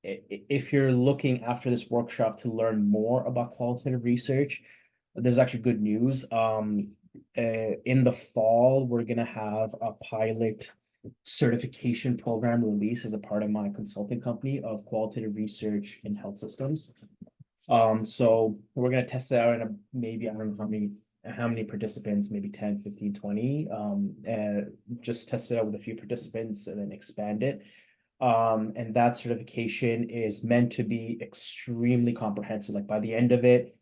if you're looking after this workshop to learn more about qualitative research, there's actually good news. In the fall, we're gonna have a pilot certification program release as a part of my consulting company of qualitative research in health systems. So we're gonna test it out in maybe, I don't know how many participants, maybe 10, 15, 20. Just test it out with a few participants and then expand it. And that certification is meant to be extremely comprehensive. Like by the end of it,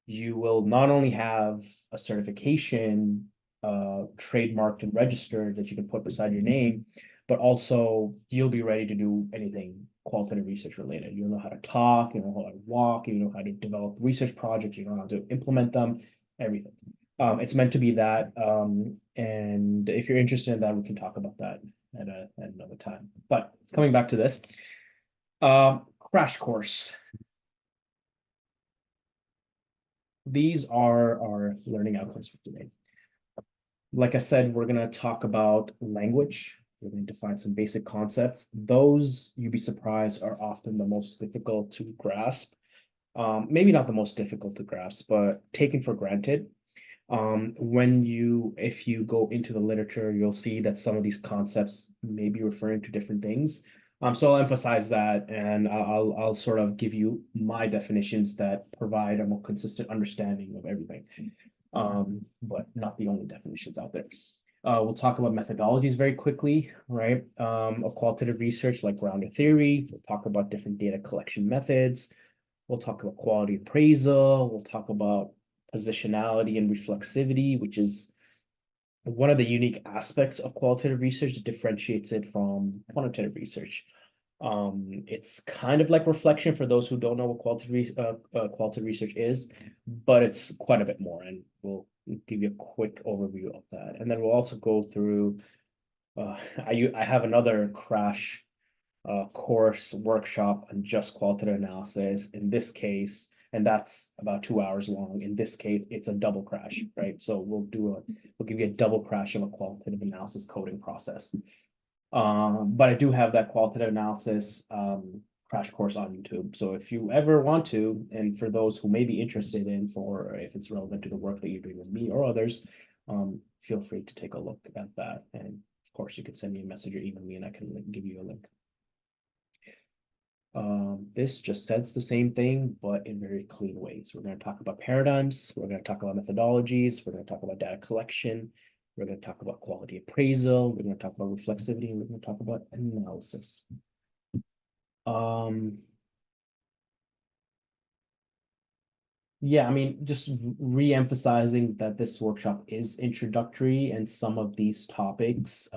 you will not only have a certification trademarked and registered that you can put beside your name, but also you'll be ready to do anything qualitative research related. You'll know how to talk, you know how to walk, you know how to develop research projects, you know how to implement them, everything. It's meant to be that. And if you're interested in that, we can talk about that at another time. But coming back to this, crash course. These are our learning outcomes for today. Like I said, we're going to talk about language. We're going to define some basic concepts. Those, you'd be surprised, are often the most difficult to grasp. Maybe not the most difficult to grasp, but taken for granted. If you go into the literature, you'll see that some of these concepts may be referring to different things. So I'll emphasize that, and I'll sort of give you my definitions that provide a more consistent understanding of everything, but not the only definitions out there. We'll talk about methodologies very quickly, right? Of qualitative research, like grounded theory. We'll talk about different data collection methods. We'll talk about quality appraisal. We'll talk about positionality and reflexivity, which is one of the unique aspects of qualitative research that differentiates it from quantitative research. It's kind of like reflection for those who don't know what qualitative research is, but it's quite a bit more, and we'll give you a quick overview of that. And then we'll also go through, I have another crash course workshop on just qualitative analysis in this case, and that's about 2 hours long. In this case, it's a double crash, right? So we'll give you a double crash of a qualitative analysis coding process. But I do have that qualitative analysis crash course on YouTube. So if you ever want to, and for those who may be interested in, if it's relevant to the work that you're doing with me or others, feel free to take a look at that. And of course, you could send me a message or email me, and I can give you a link. This just says the same thing, but in very clean ways. We're going to talk about paradigms. We're going to talk about methodologies. We're going to talk about data collection. We're going to talk about quality appraisal. We're going to talk about reflexivity, and we're going to talk about analysis. Yeah, I mean, just re-emphasizing that this workshop is introductory, and some of these topics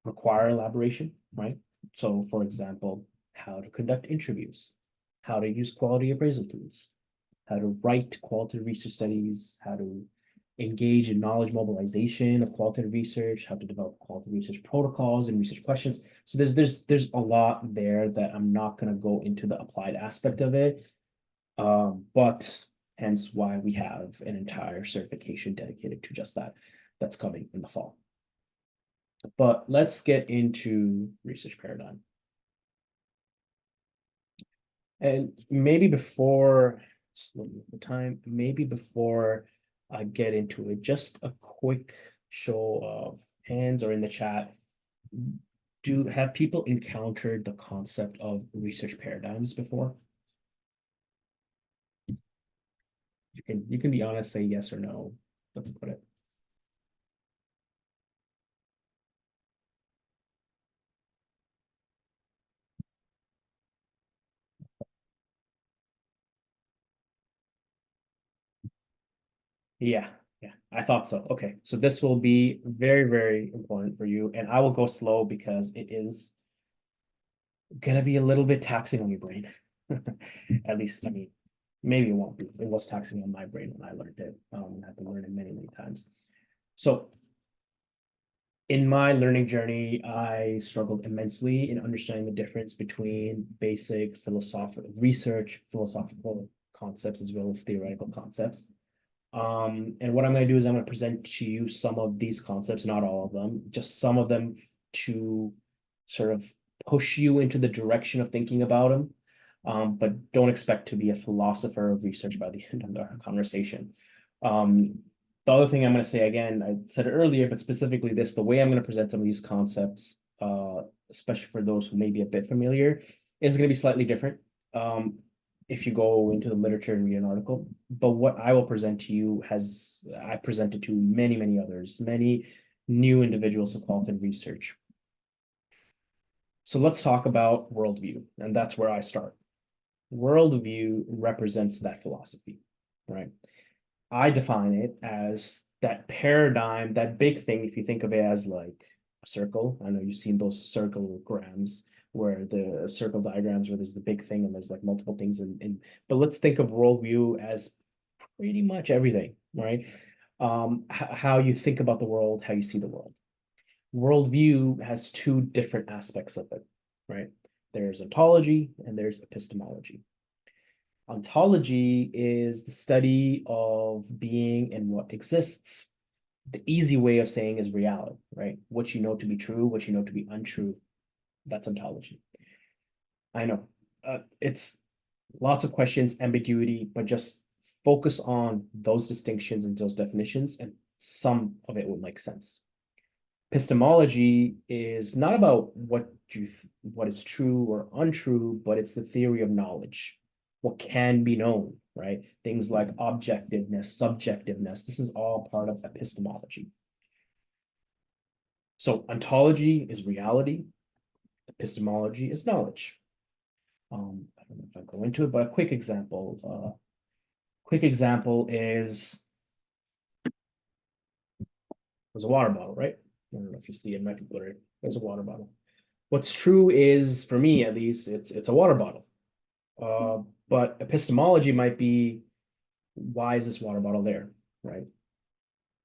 require elaboration, right? So, for example, how to conduct interviews, how to use quality appraisal tools, how to write qualitative research studies, how to engage in knowledge mobilization of qualitative research, how to develop qualitative research protocols and research questions. So there's a lot there that I'm not going to go into the applied aspect of it, but hence why we have an entire certification dedicated to just that. That's coming in the fall. But let's get into research paradigm. And maybe before, just looking at the time, maybe before I get into it, just a quick show of hands or in the chat. Have people encountered the concept of research paradigms before? You can be honest, say yes or no. Let's put it. Yeah, I thought so. Okay, so this will be very, very important for you, and I will go slow because it is gonna be a little bit taxing on your brain. At least, I mean, maybe it won't be. It was taxing on my brain when I learned it. I had to learn it many, many times. So in my learning journey, I struggled immensely in understanding the difference between basic philosophical concepts as well as theoretical concepts. And what I'm going to do is I'm going to present to you some of these concepts, not all of them, just some of them to sort of push you into the direction of thinking about them. But don't expect to be a philosopher of research by the end of our conversation. The other thing I'm going to say again, I said it earlier, but specifically this, the way I'm going to present some of these concepts, especially for those who may be a bit familiar, is going to be slightly different. If you go into the literature and read an article, but what I will present to you I presented to many, many others, many new individuals of qualitative research. So let's talk about worldview, and that's where I start. Worldview represents that philosophy, right? I define it as that paradigm, that big thing, if you think of it as like a circle. I know you've seen those circlograms where the circle diagrams where there's the big thing and there's like multiple things but let's think of worldview as pretty much everything, right? How you think about the world, how you see the world. Worldview has two different aspects of it, right? There's ontology and there's epistemology. Ontology is the study of being and what exists. The easy way of saying is reality, right? What you know to be true, what you know to be untrue. That's ontology. I know it's lots of questions, ambiguity, but just focus on those distinctions and those definitions, and some of it will make sense. Epistemology is not about what is true or untrue, but it's the theory of knowledge, what can be known, right? Things like objectiveness, subjectiveness. This is all part of epistemology. So ontology is reality, epistemology is knowledge. I don't know if I go into it, but a quick example. Is there's a water bottle, right? I don't know if you see it, might be blurry. There's a water bottle. What's true is, for me at least, it's a water bottle. But epistemology might be, why is this water bottle there, right?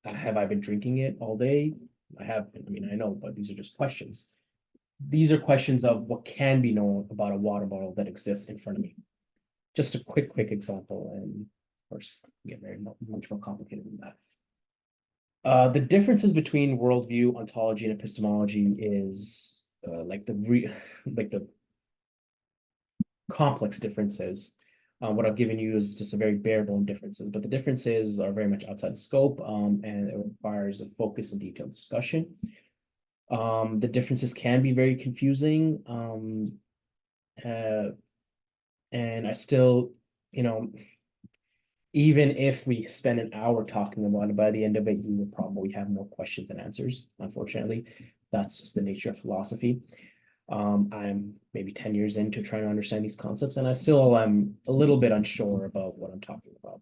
Have I been drinking it all day? I have been. I mean, I know, but these are just questions. These are questions of what can be known about a water bottle that exists in front of me. Just a quick example, and of course, get very much more complicated than that. The differences between worldview, ontology, and epistemology is like the complex differences. What I've given you is just a very bare bone differences, but the differences are very much outside the scope, and it requires a focus and detailed discussion. The differences can be very confusing, and I still, even if we spend an hour talking about it, by the end of it, you will probably have more questions than answers. Unfortunately, that's just the nature of philosophy. I'm maybe 10 years into trying to understand these concepts, and I still am a little bit unsure about what I'm talking about.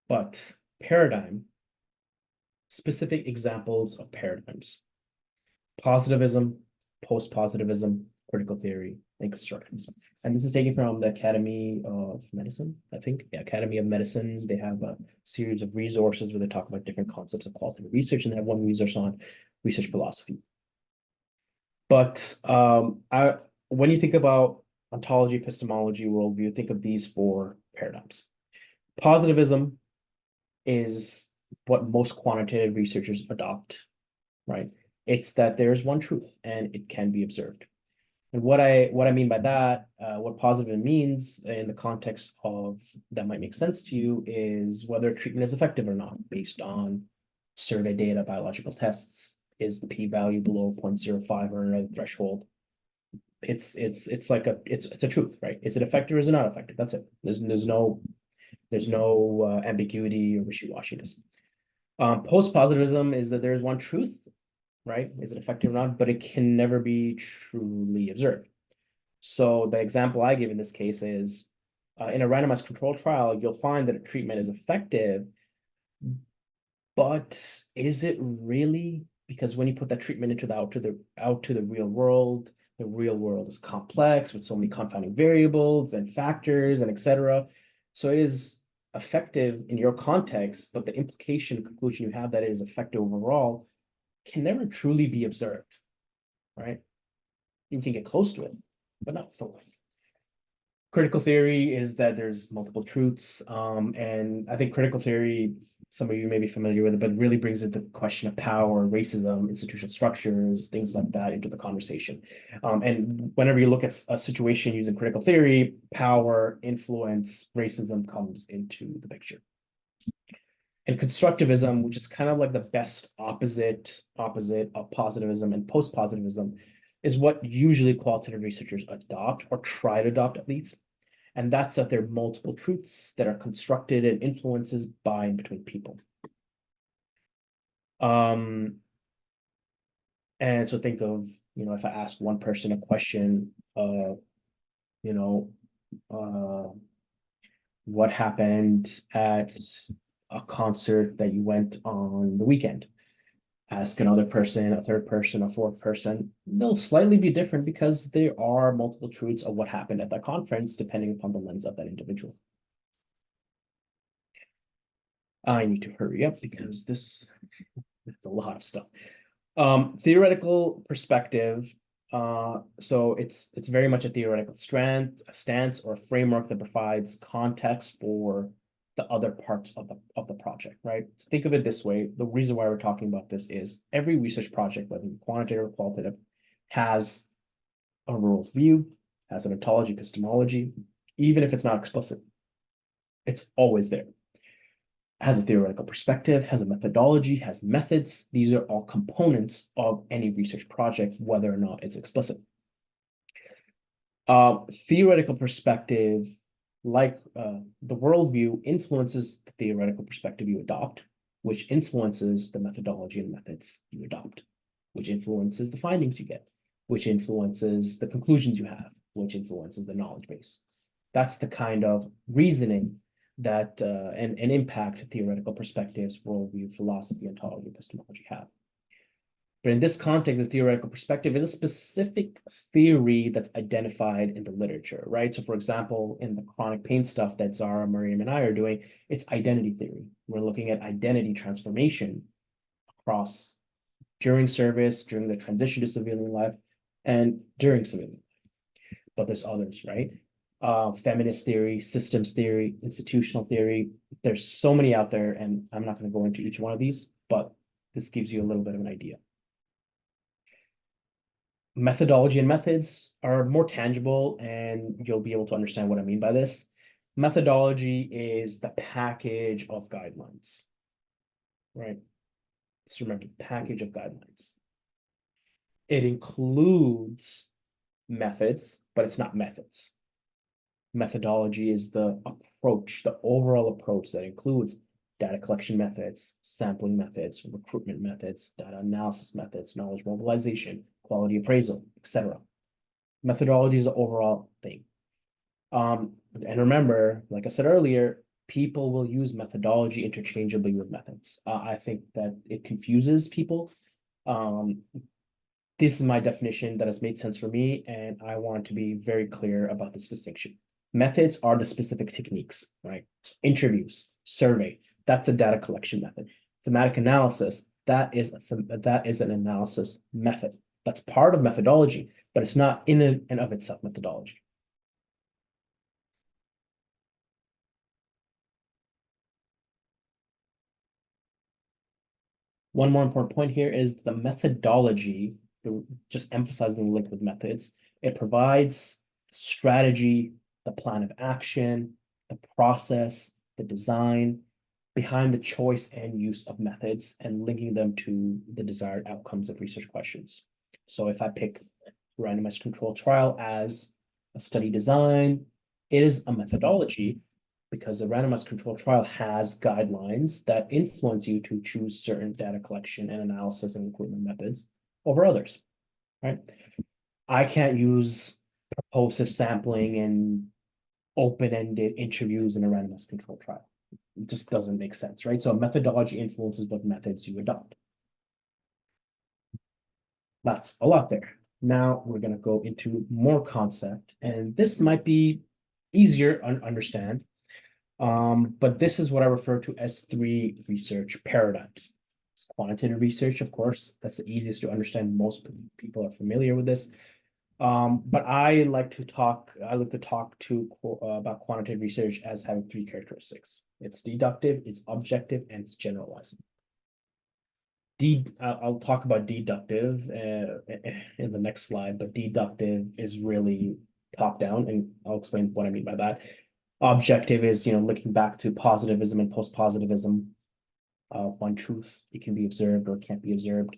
But paradigm, specific examples of paradigms: positivism, post-positivism, critical theory, and constructivism. And this is taken from the Academy of Medicine, I think. Yeah, Academy of Medicine. They have a series of resources where they talk about different concepts of qualitative research, and they have one resource on research philosophy. But when you think about ontology, epistemology, worldview, think of these four paradigms. Positivism is what most quantitative researchers adopt, right? It's that there's one truth and it can be observed. And what I mean by that, what positive means in the context of that might make sense to you is whether treatment is effective or not based on survey data, biological tests. Is the p-value below 0.05 or another threshold? It's a truth, right? Is it effective or is it not effective? That's it. There's no ambiguity or wishy-washiness. Post-positivism is that there's one truth, right? Is it effective or not? But it can never be truly observed. So the example I give in this case is in a randomized controlled trial, you'll find that a treatment is effective, but is it really? Because when you put that treatment out to the real world is complex with so many confounding variables and factors and etc. So it is effective in your context, but the implication, conclusion you have that it is effective overall can never truly be observed, right? You can get close to it, but not fully. Critical theory is that there's multiple truths, and I think critical theory, some of you may be familiar with it, but it really brings into the question of power, racism, institutional structures, things like that into the conversation. And whenever you look at a situation using critical theory, power, influence, racism comes into the picture. And constructivism, which is kind of like the best opposite of positivism and post-positivism, is what usually qualitative researchers adopt or try to adopt at least. And that's that there are multiple truths that are constructed and influences by and between people. And so think of, if I ask one person a question, what happened at a concert that you went on the weekend? Ask another person, a third person, a fourth person, they'll slightly be different because there are multiple truths of what happened at that conference, depending upon the lens of that individual. I need to hurry up because this is a lot of stuff. Theoretical perspective. So it's very much a theoretical stance or framework that provides context for the other parts of the project, right? So think of it this way. The reason why we're talking about this is every research project, whether quantitative or qualitative, has a worldview, has an ontology, epistemology, even if it's not explicit. It's always there. Has a theoretical perspective, has a methodology, has methods. These are all components of any research project, whether or not it's explicit. Theoretical perspective, like the worldview, influences the theoretical perspective you adopt, which influences the methodology and methods you adopt, which influences the findings you get, which influences the conclusions you have, which influences the knowledge base. That's the kind of reasoning that and impact theoretical perspectives, worldview, philosophy, ontology, epistemology have. But in this context, a theoretical perspective is a specific theory that's identified in the literature, right? So for example, in the chronic pain stuff that Zara, Miriam, and I are doing, it's identity theory. We're looking at identity transformation across during service, during the transition to civilian life, and during civilian life. But there's others, right? Feminist theory, systems theory, institutional theory. There's so many out there, and I'm not going to go into each one of these, but this gives you a little bit of an idea. Methodology and methods are more tangible, and you'll be able to understand what I mean by this. Methodology is the package of guidelines, right? Just remember, package of guidelines. It includes methods, but it's not methods. Methodology is the approach, the overall approach that includes data collection methods, sampling methods, recruitment methods, data analysis methods, knowledge mobilization, quality appraisal, etc. Methodology is the overall thing. And remember, like I said earlier, people will use methodology interchangeably with methods. I think that it confuses people. This is my definition that has made sense for me, and I want to be very clear about this distinction. Methods are the specific techniques, right? So interviews, survey, that's a data collection method. Thematic analysis, that is an analysis method. That's part of methodology, but it's not in and of itself methodology. One more important point here is the methodology, just emphasizing the link with methods. It provides strategy, the plan of action, the process, the design behind the choice and use of methods and linking them to the desired outcomes of research questions. So if I pick randomized controlled trial as a study design, it is a methodology because the randomized controlled trial has guidelines that influence you to choose certain data collection and analysis and recruitment methods over others, right? I can't use propulsive sampling and open-ended interviews in a randomized controlled trial. It just doesn't make sense, right? So a methodology influences what methods you adopt. That's a lot there. Now we're going to go into more concept, and this might be easier to understand. But this is what I refer to as 3 research paradigms. It's quantitative research, of course, that's the easiest to understand. Most people are familiar with this. But I like to talk about quantitative research as having three characteristics. It's deductive, it's objective, and it's generalizing. I'll talk about deductive in the next slide, but deductive is really top down, and I'll explain what I mean by that. Objective is, looking back to positivism and post-positivism. One truth, it can be observed or can't be observed.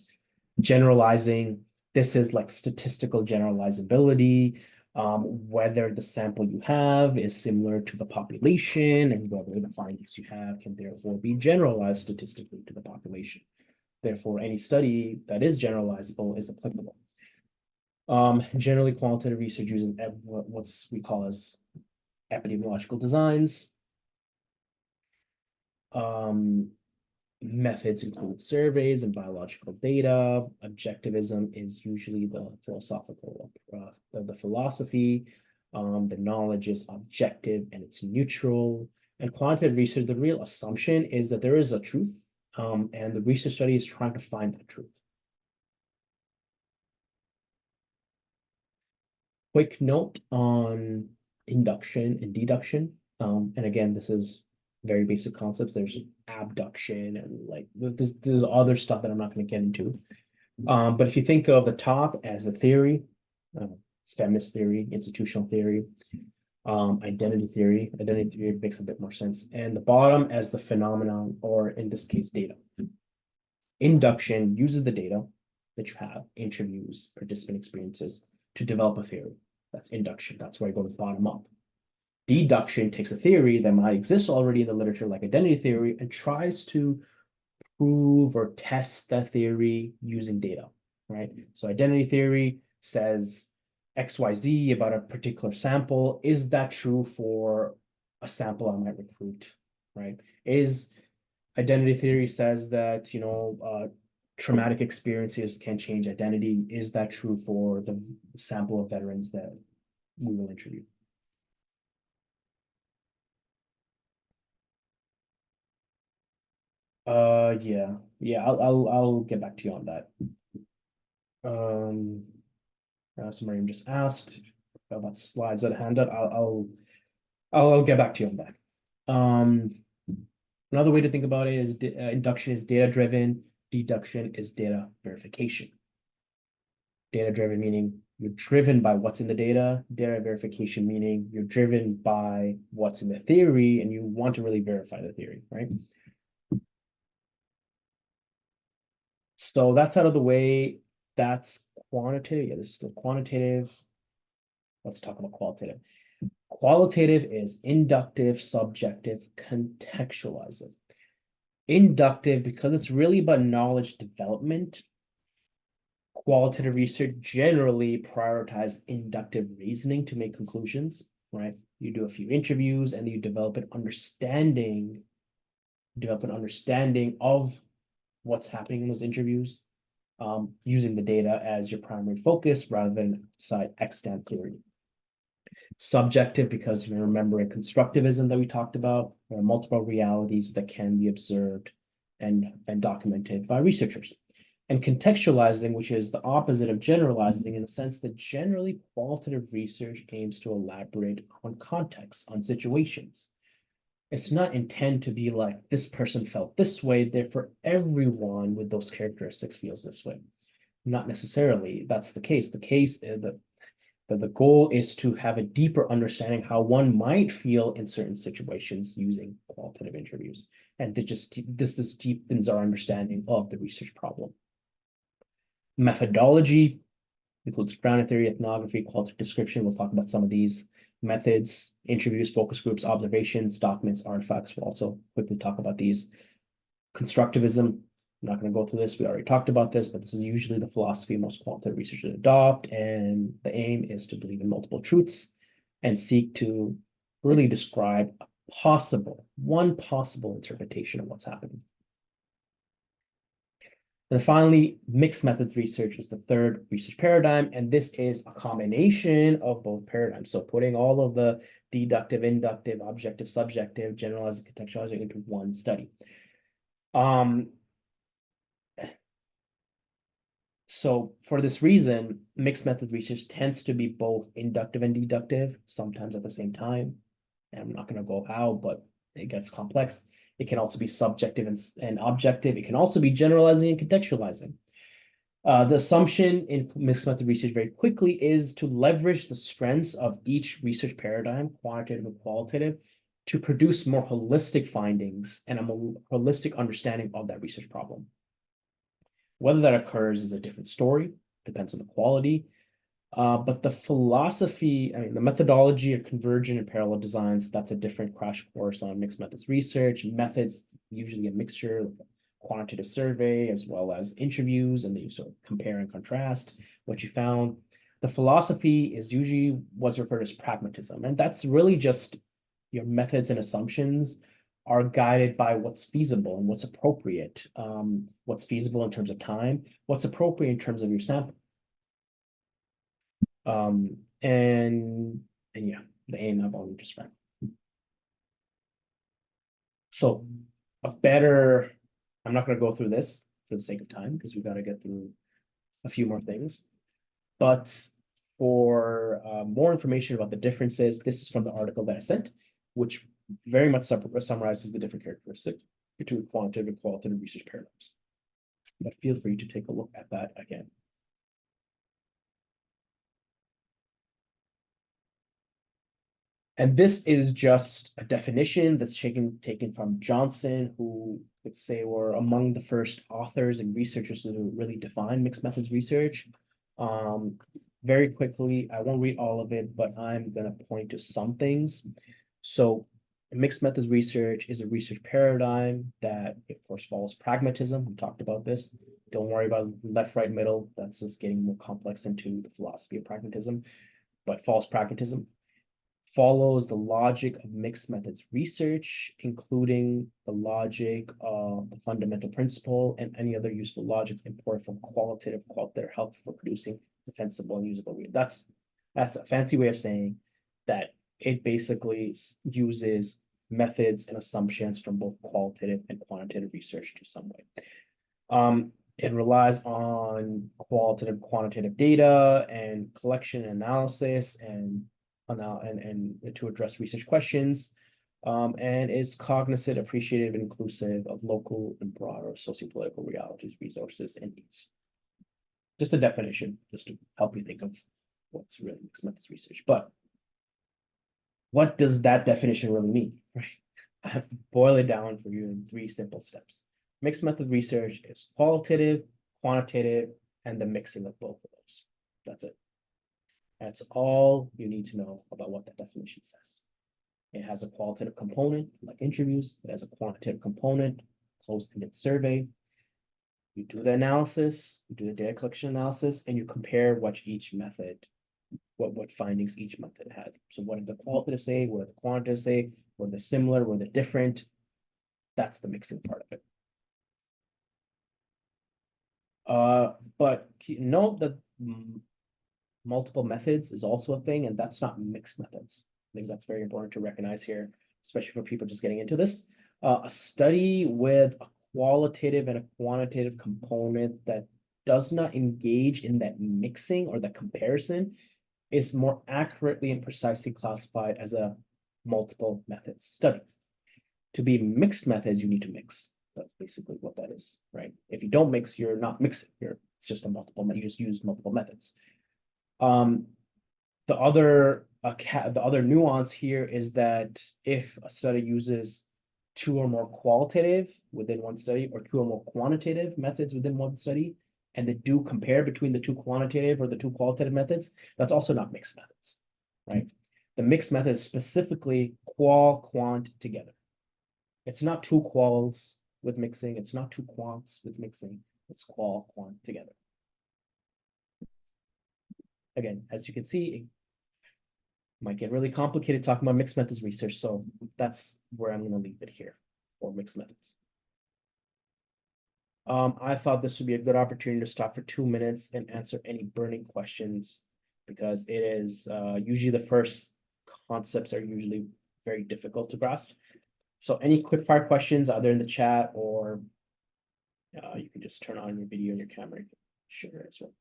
Generalizing, this is like statistical generalizability, whether the sample you have is similar to the population and whether the findings you have can therefore be generalized statistically to the population. Therefore, any study that is generalizable is applicable. Generally, qualitative research uses what's we call as epidemiological designs. Methods include surveys and biological data. Objectivism is usually the philosophical, the philosophy. The knowledge is objective and it's neutral. And quantitative research, the real assumption is that there is a truth, and the research study is trying to find that truth. Quick note on induction and deduction. And again, this is very basic concepts. There's abduction and like there's other stuff that I'm not going to get into. But if you think of the top as a theory, feminist theory, institutional theory, identity theory makes a bit more sense. And the bottom as the phenomenon, or in this case, data. Induction uses the data that you have, interviews, participant experiences, to develop a theory. That's induction. That's where I go to bottom up. Deduction takes a theory that might exist already in the literature, like identity theory, and tries to prove or test that theory using data, right? So identity theory says XYZ about a particular sample. Is that true for a sample I might recruit, right? Identity theory says that, traumatic experiences can change identity. Is that true for the sample of veterans that we will interview? Yeah, I'll get back to you on that. Somebody just asked about slides that I handed. I'll get back to you on that. Another way to think about it is induction is data driven, deduction is data verification. Data driven meaning you're driven by what's in the data. Data verification meaning you're driven by what's in the theory and you want to really verify the theory, right? So that's out of the way. That's quantitative. Yeah, this is still quantitative. Let's talk about qualitative. Qualitative is inductive, subjective, contextualizing. Inductive, because it's really about knowledge development. Qualitative research generally prioritizes inductive reasoning to make conclusions, right? You do a few interviews and you develop an understanding of what's happening in those interviews, using the data as your primary focus rather than extant theory. Subjective, because you're remembering constructivism that we talked about. There are multiple realities that can be observed and documented by researchers. And contextualizing, which is the opposite of generalizing, in the sense that generally qualitative research aims to elaborate on context, on situations. It's not intended to be like this person felt this way, therefore everyone with those characteristics feels this way. Not necessarily that's the case. The case is that the goal is to have a deeper understanding how one might feel in certain situations using qualitative interviews. And this deepens our understanding of the research problem. Methodology includes grounded theory, ethnography, qualitative description. We'll talk about some of these methods, interviews, focus groups, observations, documents, artifacts. We'll also quickly talk about these. Constructivism, I'm not going to go through this. We already talked about this, but this is usually the philosophy most qualitative researchers adopt. And the aim is to believe in multiple truths and seek to really describe one possible interpretation of what's happening. And finally, mixed methods research is the third research paradigm, and this is a combination of both paradigms. So putting all of the deductive, inductive, objective, subjective, generalizing, contextualizing into one study. So for this reason, mixed method research tends to be both inductive and deductive, sometimes at the same time. And I'm not going to go how, but it gets complex. It can also be subjective and objective. It can also be generalizing and contextualizing. The assumption in mixed method research very quickly is to leverage the strengths of each research paradigm, quantitative and qualitative, to produce more holistic findings and a more holistic understanding of that research problem. Whether that occurs is a different story, depends on the quality. But the philosophy, I mean, the methodology of convergent and parallel designs, that's a different crash course on mixed methods research. Methods, usually a mixture of quantitative survey as well as interviews, and then you sort of compare and contrast what you found. The philosophy is usually what's referred as pragmatism, and that's really just your methods and assumptions are guided by what's feasible and what's appropriate. What's feasible in terms of time, what's appropriate in terms of your sample. And yeah, the aim I've already described. So I'm not going to go through this for the sake of time because we've got to get through a few more things. But for more information about the differences, this is from the article that I sent, which very much summarizes the different characteristics between quantitative and qualitative research paradigms. But feel free to take a look at that again. And this is just a definition that's taken from Johnson, who let's say were among the first authors and researchers to really define mixed methods research. Very quickly, I won't read all of it, but I'm going to point to some things. So mixed methods research is a research paradigm that, of course, follows pragmatism. We talked about this. Don't worry about left, right, middle. That's just getting more complex into the philosophy of pragmatism, but follows pragmatism. Follows the logic of mixed methods research, including the logic of the fundamental principle and any other useful logics imported from qualitative that are helpful for producing defensible and usable. That's a fancy way of saying that it basically uses methods and assumptions from both qualitative and quantitative research to some way. It relies on qualitative, quantitative data and collection and analysis and to address research questions, and is cognizant, appreciative, and inclusive of local and broader sociopolitical realities, resources, and needs. Just a definition, just to help you think of what's really mixed methods research. But what does that definition really mean? Right? I have to boil it down for you in 3 simple steps. Mixed method research is qualitative, quantitative, and the mixing of both of those. That's it. That's all you need to know about what that definition says. It has a qualitative component, like interviews. It has a quantitative component, closed-ended survey. You do the analysis, you do the data collection analysis, and you compare what each method, what findings each method has. So what did the qualitative say? What did the quantitative say? Were they similar? Were they different? That's the mixing part of it. But note that multiple methods is also a thing, and that's not mixed methods. I think that's very important to recognize here, especially for people just getting into this. A study with a qualitative and a quantitative component that does not engage in that mixing or that comparison is more accurately and precisely classified as a multiple methods study. To be mixed methods, you need to mix. That's basically what that is, right? If you don't mix, you're not mixing. It's just a multiple. You just use multiple methods. The other nuance here is that if a study uses 2 or more qualitative within one study or 2 or more quantitative methods within one study, and they do compare between the 2 quantitative or the 2 qualitative methods, that's also not mixed methods, right? The mixed method is specifically qual, quant together. It's not 2 quals with mixing. It's not 2 quants with mixing. It's qual, quant together. Again, as you can see, it might get really complicated talking about mixed methods research, so that's where I'm going to leave it here for mixed methods. I thought this would be a good opportunity to stop for 2 minutes and answer any burning questions, because it is usually the first concepts are usually very difficult to grasp. So any quick fire questions, either in the chat or you can just turn on your video and your camera. Sure, as well.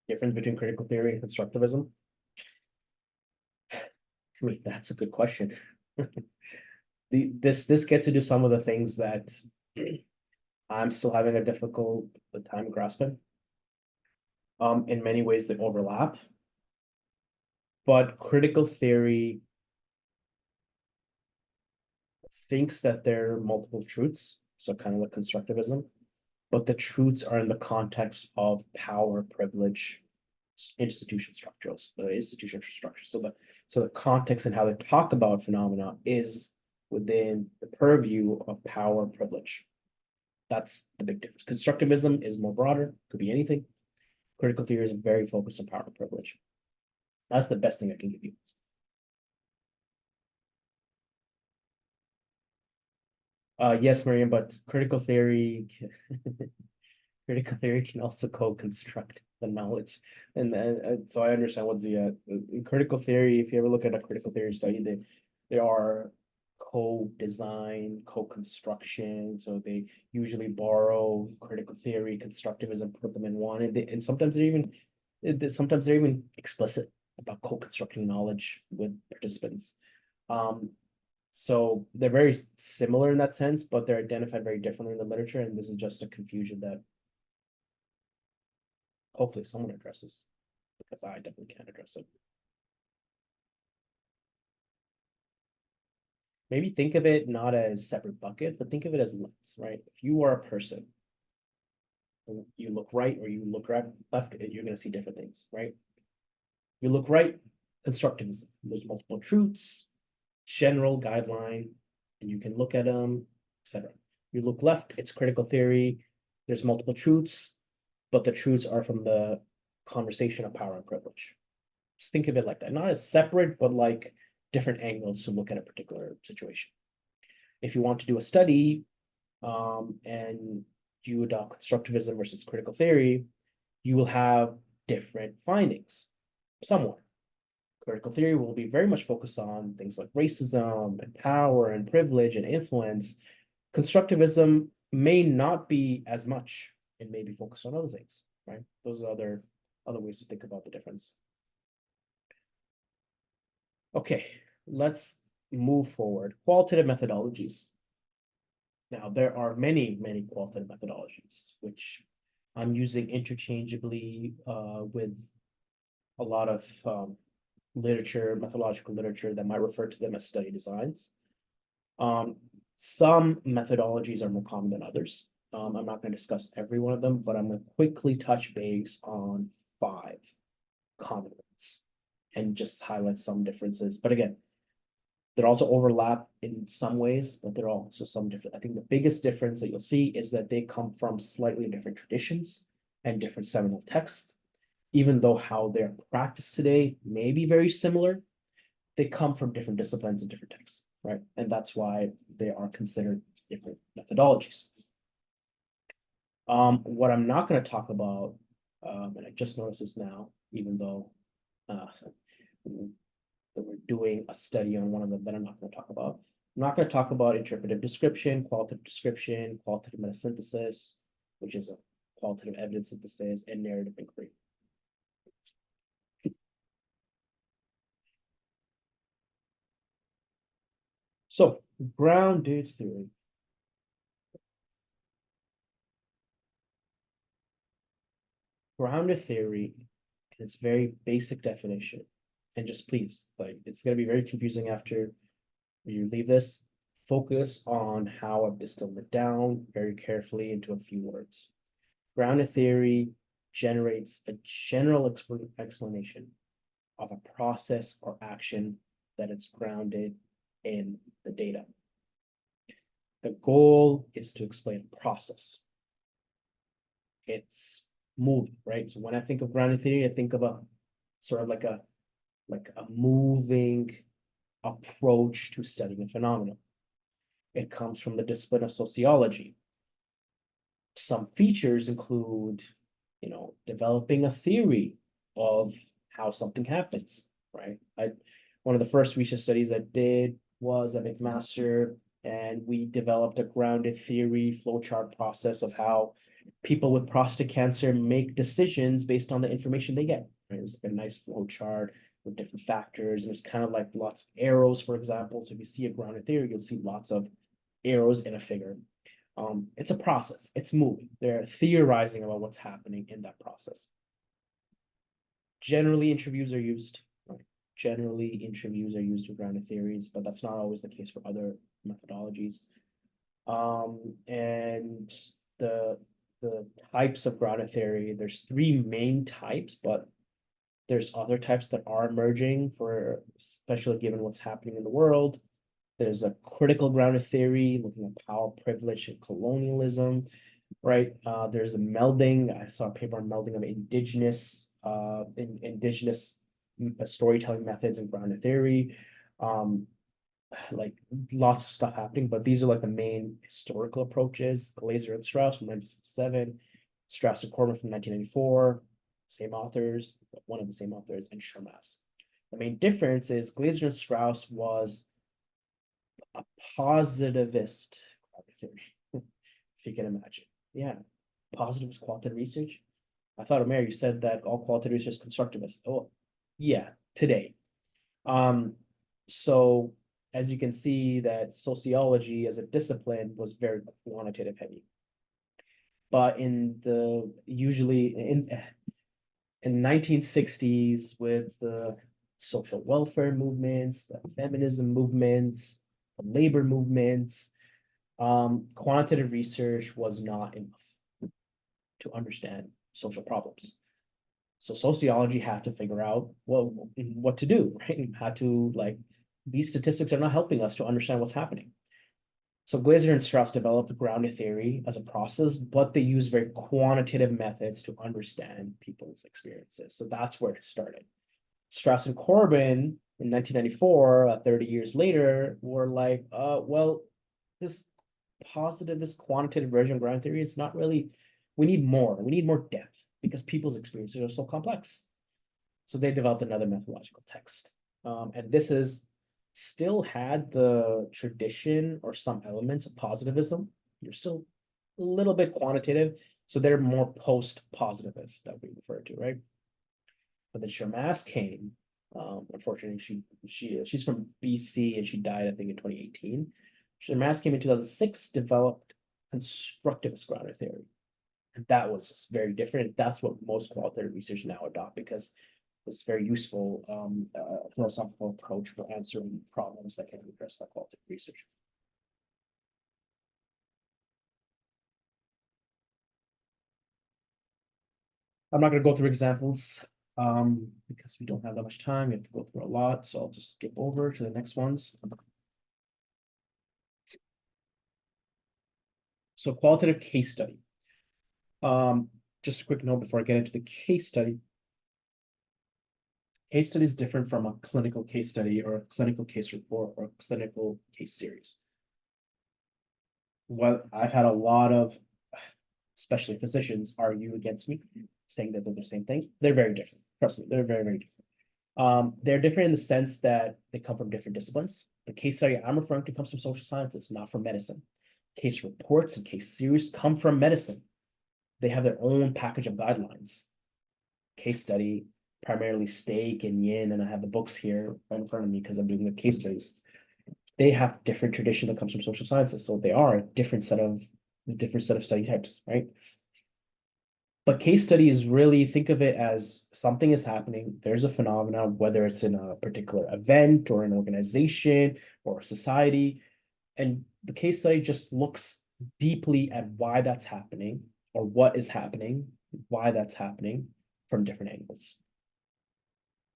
Difference between critical theory and constructivism? I mean, that's a good question. This gets into some of the things that I'm still having a difficult time grasping. In many ways they overlap, but critical theory thinks that there are multiple truths, so kind of like constructivism, but the truths are in the context of power, privilege, institution structures, institution structure. So the context and how they talk about phenomena is within the purview of power, privilege. That's the big difference. Constructivism is more broader, could be anything. Critical theory is very focused on power and privilege. That's the best thing I can give you. Yes, Miriam, but critical theory critical theory can also co-construct the knowledge. And so I understand what's the in critical theory, if you ever look at a critical theory study, they are co-design, co-construction. So they usually borrow critical theory, constructivism, put them in one, and sometimes sometimes they're even explicit about co-constructing knowledge with participants. So they're very similar in that sense, but they're identified very differently in the literature, and this is just a confusion that hopefully someone addresses, because I definitely can't address it. Maybe think of it not as separate buckets, but think of it as lens, right? If you are a person, you look right or you look left, you're going to see different things, right? You look right, constructivism. There's multiple truths, general guideline, and you can look at them, etc. You look left, it's critical theory. There's multiple truths, but the truths are from the conversation of power and privilege. Just think of it like that, not as separate, but like different angles to look at a particular situation. If you want to do a study and you adopt constructivism versus critical theory, you will have different findings somewhat. Critical theory will be very much focused on things like racism and power and privilege and influence. Constructivism may not be as much. It may be focused on other things, right? Those are other ways to think about the difference. Okay, let's move forward. Qualitative methodologies. Now, there are many qualitative methodologies, which I'm using interchangeably with a lot of literature, methodological literature that might refer to them as study designs. Some methodologies are more common than others. I'm not going to discuss every one of them, but I'm going to quickly touch base on 5 common ones and just highlight some differences. But again, there also overlap in some ways, but there are also some different. I think the biggest difference that you'll see is that they come from slightly different traditions and different seminal texts. Even though how they're practiced today may be very similar, they come from different disciplines and different texts, right? And that's why they are considered different methodologies. What I'm not going to talk about, and I just noticed this now, even though that we're doing a study on one of them that I'm not going to talk about. I'm not going to talk about interpretive description, qualitative metasynthesis, which is a qualitative evidence synthesis, and narrative inquiry. So, grounded theory. Grounded theory, in its very basic definition, and just please, like, it's going to be very confusing after you leave this. Focus on how I've distilled it down very carefully into a few words. Grounded theory generates a general explanation of a process or action that is grounded in the data. The goal is to explain a process. it's moving, right? So when I think of grounded theory, I think of a sort of like a moving approach to studying a phenomenon. It comes from the discipline of sociology. Some features include, developing a theory of how something happens, right? One of the first research studies I did was at McMaster, and we developed a grounded theory flowchart process of how people with prostate cancer make decisions based on the information they get. Right? It was like a nice flowchart with different factors, and it's kind of like lots of arrows, for example. So if you see a grounded theory, you'll see lots of arrows in a figure. It's a process. It's moving. They're theorizing about what's happening in that process. Generally, interviews are used. Right? Generally, interviews are used for grounded theories, but that's not always the case for other methodologies. And the types of grounded theory, there's three main types, but there's other types that are emerging for, especially given what's happening in the world. There's a critical grounded theory looking at power, privilege, and colonialism, right? There's a melding. I saw a paper on melding of indigenous storytelling methods and grounded theory. Like lots of stuff happening, but these are like the main historical approaches. Glaser and Strauss from 1967, Strauss and Corbin from 1994, same authors, one of the same authors, and Shermas. The main difference is Glaser and Strauss was a positivist theory, if you can imagine. Yeah, positivist qualitative research. I thought, Omer, you said that all qualitative research is constructivist. Oh, yeah, today. So as you can see, that sociology as a discipline was very quantitative heavy. But usually in 1960s, with the social welfare movements, the feminism movements, the labor movements, quantitative research was not enough to understand social problems. So sociology had to figure out what to do, right? Had to, like, these statistics are not helping us to understand what's happening. So Glaser and Strauss developed a grounded theory as a process, but they use very quantitative methods to understand people's experiences. So that's where it started. Strauss and Corbin in 1994, 30 years later, were like, well, this positivist quantitative version of grounded theory is not really, we need more depth because people's experiences are so complex. So they developed another methodological text. And this is still had the tradition or some elements of positivism. You're still a little bit quantitative. So they're more post-positivists that we refer to, right? But then Shermas came. Unfortunately, she's from BC and she died, I think, in 2018. Shermas came in 2006, developed constructivist grounded theory. And that was just very different. That's what most qualitative research now adopt because it's very useful philosophical approach for answering problems that can be addressed by qualitative research. I'm not going to go through examples because we don't have that much time. We have to go through a lot, so I'll just skip over to the next ones. So qualitative case study. Just a quick note before I get into the case study. Case study is different from a clinical case study or a clinical case report or a clinical case series. What I've had a lot of, especially physicians, argue against me, saying that they're the same thing. They're very different. Trust me, they're very, very different. They're different in the sense that they come from different disciplines. The case study I'm referring to comes from social sciences, not from medicine. Case reports and case series come from medicine. They have their own package of guidelines. Case study, primarily Stake and Yin, and I have the books here right in front of me because I'm doing the case studies. They have different tradition that comes from social sciences, so they are a different set of study types, right? But case studies, really think of it as something is happening. There's a phenomenon, whether it's in a particular event or an organization or a society, and the case study just looks deeply at why that's happening or what is happening, why that's happening from different angles.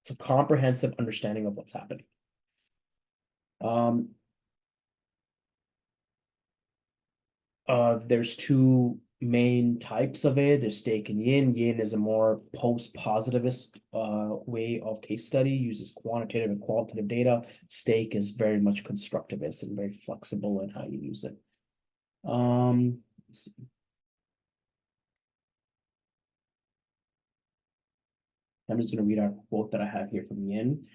It's a comprehensive understanding of what's happening. There's two main types of it. There's stake and yin. Yin is a more post-positivist way of case study, uses quantitative and qualitative data. Stake is very much constructivist and very flexible in how you use it. Let's see. I'm just going to read our quote that I have here from Yin.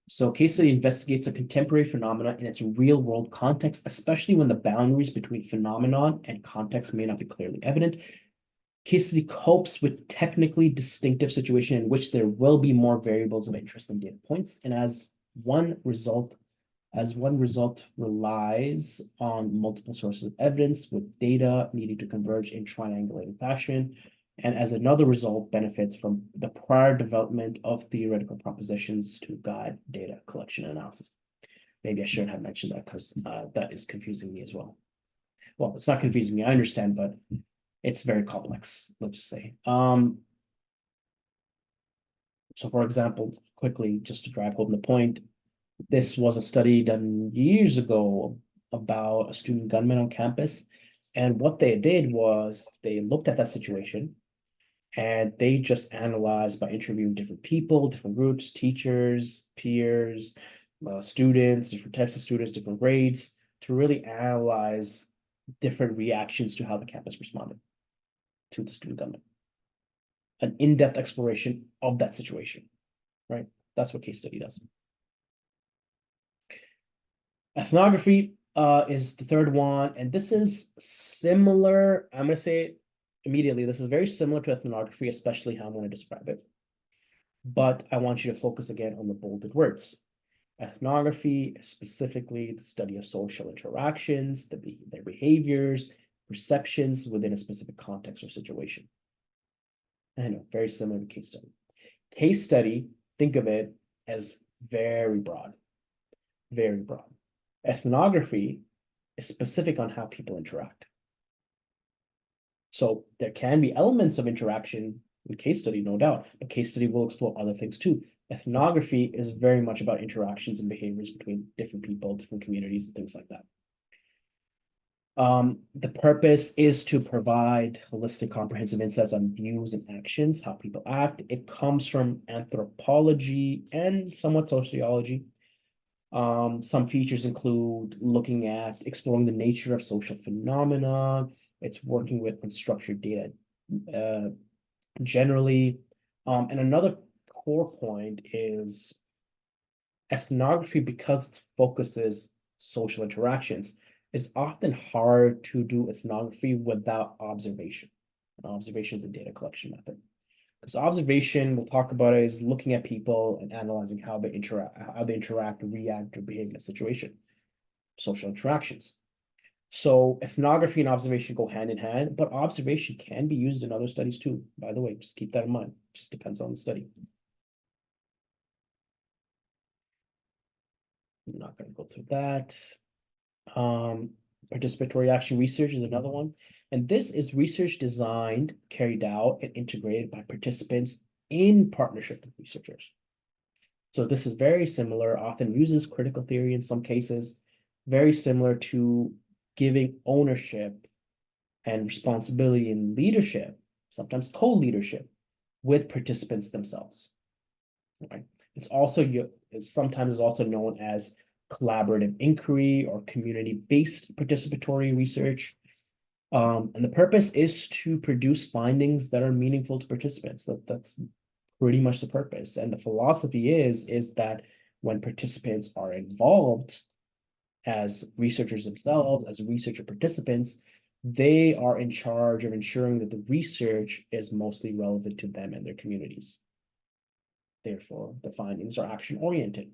So case study investigates a contemporary phenomenon in its real world context, especially when the boundaries between phenomenon and context may not be clearly evident. Case study copes with technically distinctive situation in which there will be more variables of interest than data points. And as one result relies on multiple sources of evidence with data needing to converge in triangulated fashion, and as another result benefits from the prior development of theoretical propositions to guide data collection and analysis. Maybe I shouldn't have mentioned that because that is confusing me as well. Well, it's not confusing me, I understand, but it's very complex, let's just say. So for example, quickly, just to drive home the point, this was a study done years ago about a student gunman on campus. And what they did was they looked at that situation and they just analyzed by interviewing different people, different groups, teachers, peers, students, different types of students, different grades, to really analyze different reactions to how the campus responded to the student gunman. An in-depth exploration of that situation, right? That's what case study does. Ethnography is the third one, and this is similar. I'm going to say immediately, this is very similar to ethnography, especially how I'm going to describe it. But I want you to focus again on the bolded words. Ethnography is specifically the study of social interactions, their behaviors, perceptions within a specific context or situation. I know, very similar to case study. Case study, think of it as very broad, very broad. Ethnography is specific on how people interact. So there can be elements of interaction in case study, no doubt, but case study will explore other things too. Ethnography is very much about interactions and behaviors between different people, different communities, and things like that. The purpose is to provide holistic, comprehensive insights on views and actions, how people act. It comes from anthropology and somewhat sociology. Some features include looking at exploring the nature of social phenomena. It's working with unstructured data generally. And another core point is ethnography, because it focuses social interactions, is often hard to do ethnography without observation. Observation is a data collection method. Because observation, we'll talk about it, is looking at people and analyzing how they interact, react, or behave in a situation. Social interactions. So ethnography and observation go hand in hand, but observation can be used in other studies too. By the way, just keep that in mind. Just depends on the study. I'm not going to go through that. Participatory action research is another one. And this is research designed, carried out, and integrated by participants in partnership with researchers. So this is very similar, often uses critical theory in some cases, very similar to giving ownership and responsibility and leadership, sometimes co-leadership, with participants themselves. Okay. It's also sometimes is also known as collaborative inquiry or community-based participatory research. And the purpose is to produce findings that are meaningful to participants. That's pretty much the purpose. And the philosophy is that when participants are involved as researchers themselves, as researcher participants, they are in charge of ensuring that the research is mostly relevant to them and their communities. Therefore, the findings are action-oriented.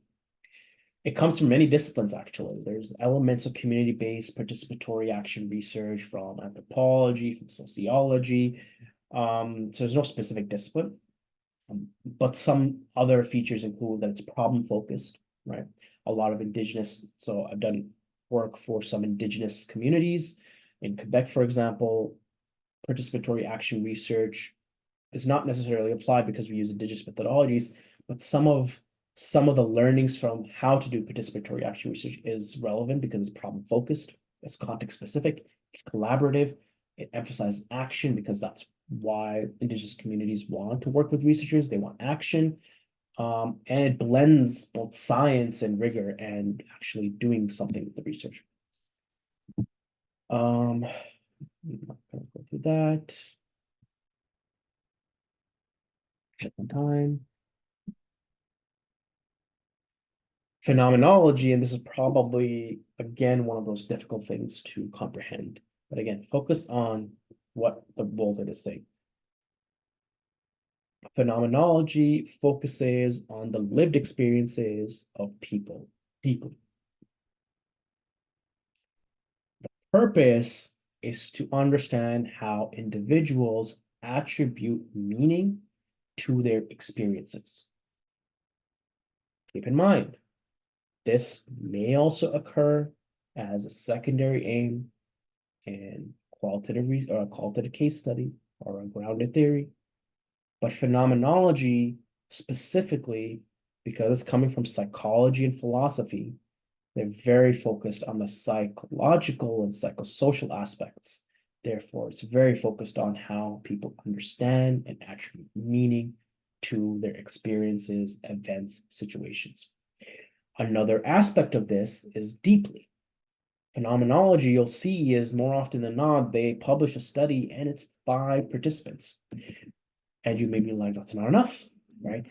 It comes from many disciplines, actually. There's elements of community-based participatory action research from anthropology, from sociology. So there's no specific discipline, but some other features include that it's problem-focused, right? A lot of indigenous, so I've done work for some indigenous communities. In Quebec, for example, participatory action research is not necessarily applied because we use indigenous methodologies, but some of the learnings from how to do participatory action research is relevant because it's problem focused, it's context specific, it's collaborative. It emphasizes action because that's why indigenous communities want to work with researchers. They want action. And it blends both science and rigor and actually doing something with the research. I'm not gonna go through that. Check on time. Phenomenology, and this is probably, again, one of those difficult things to comprehend. But again, focus on what the bolded is saying. Phenomenology focuses on the lived experiences of people deeply. The purpose is to understand how individuals attribute meaning to their experiences. Keep in mind, this may also occur as a secondary aim in qualitative case study or a grounded theory. But phenomenology specifically, because it's coming from psychology and philosophy, they're very focused on the psychological and psychosocial aspects. Therefore, it's very focused on how people understand and attribute meaning to their experiences, events, situations. Another aspect of this is deeply. Phenomenology, you'll see, is more often than not, they publish a study and it's 5 participants. And you may be like, that's not enough, right?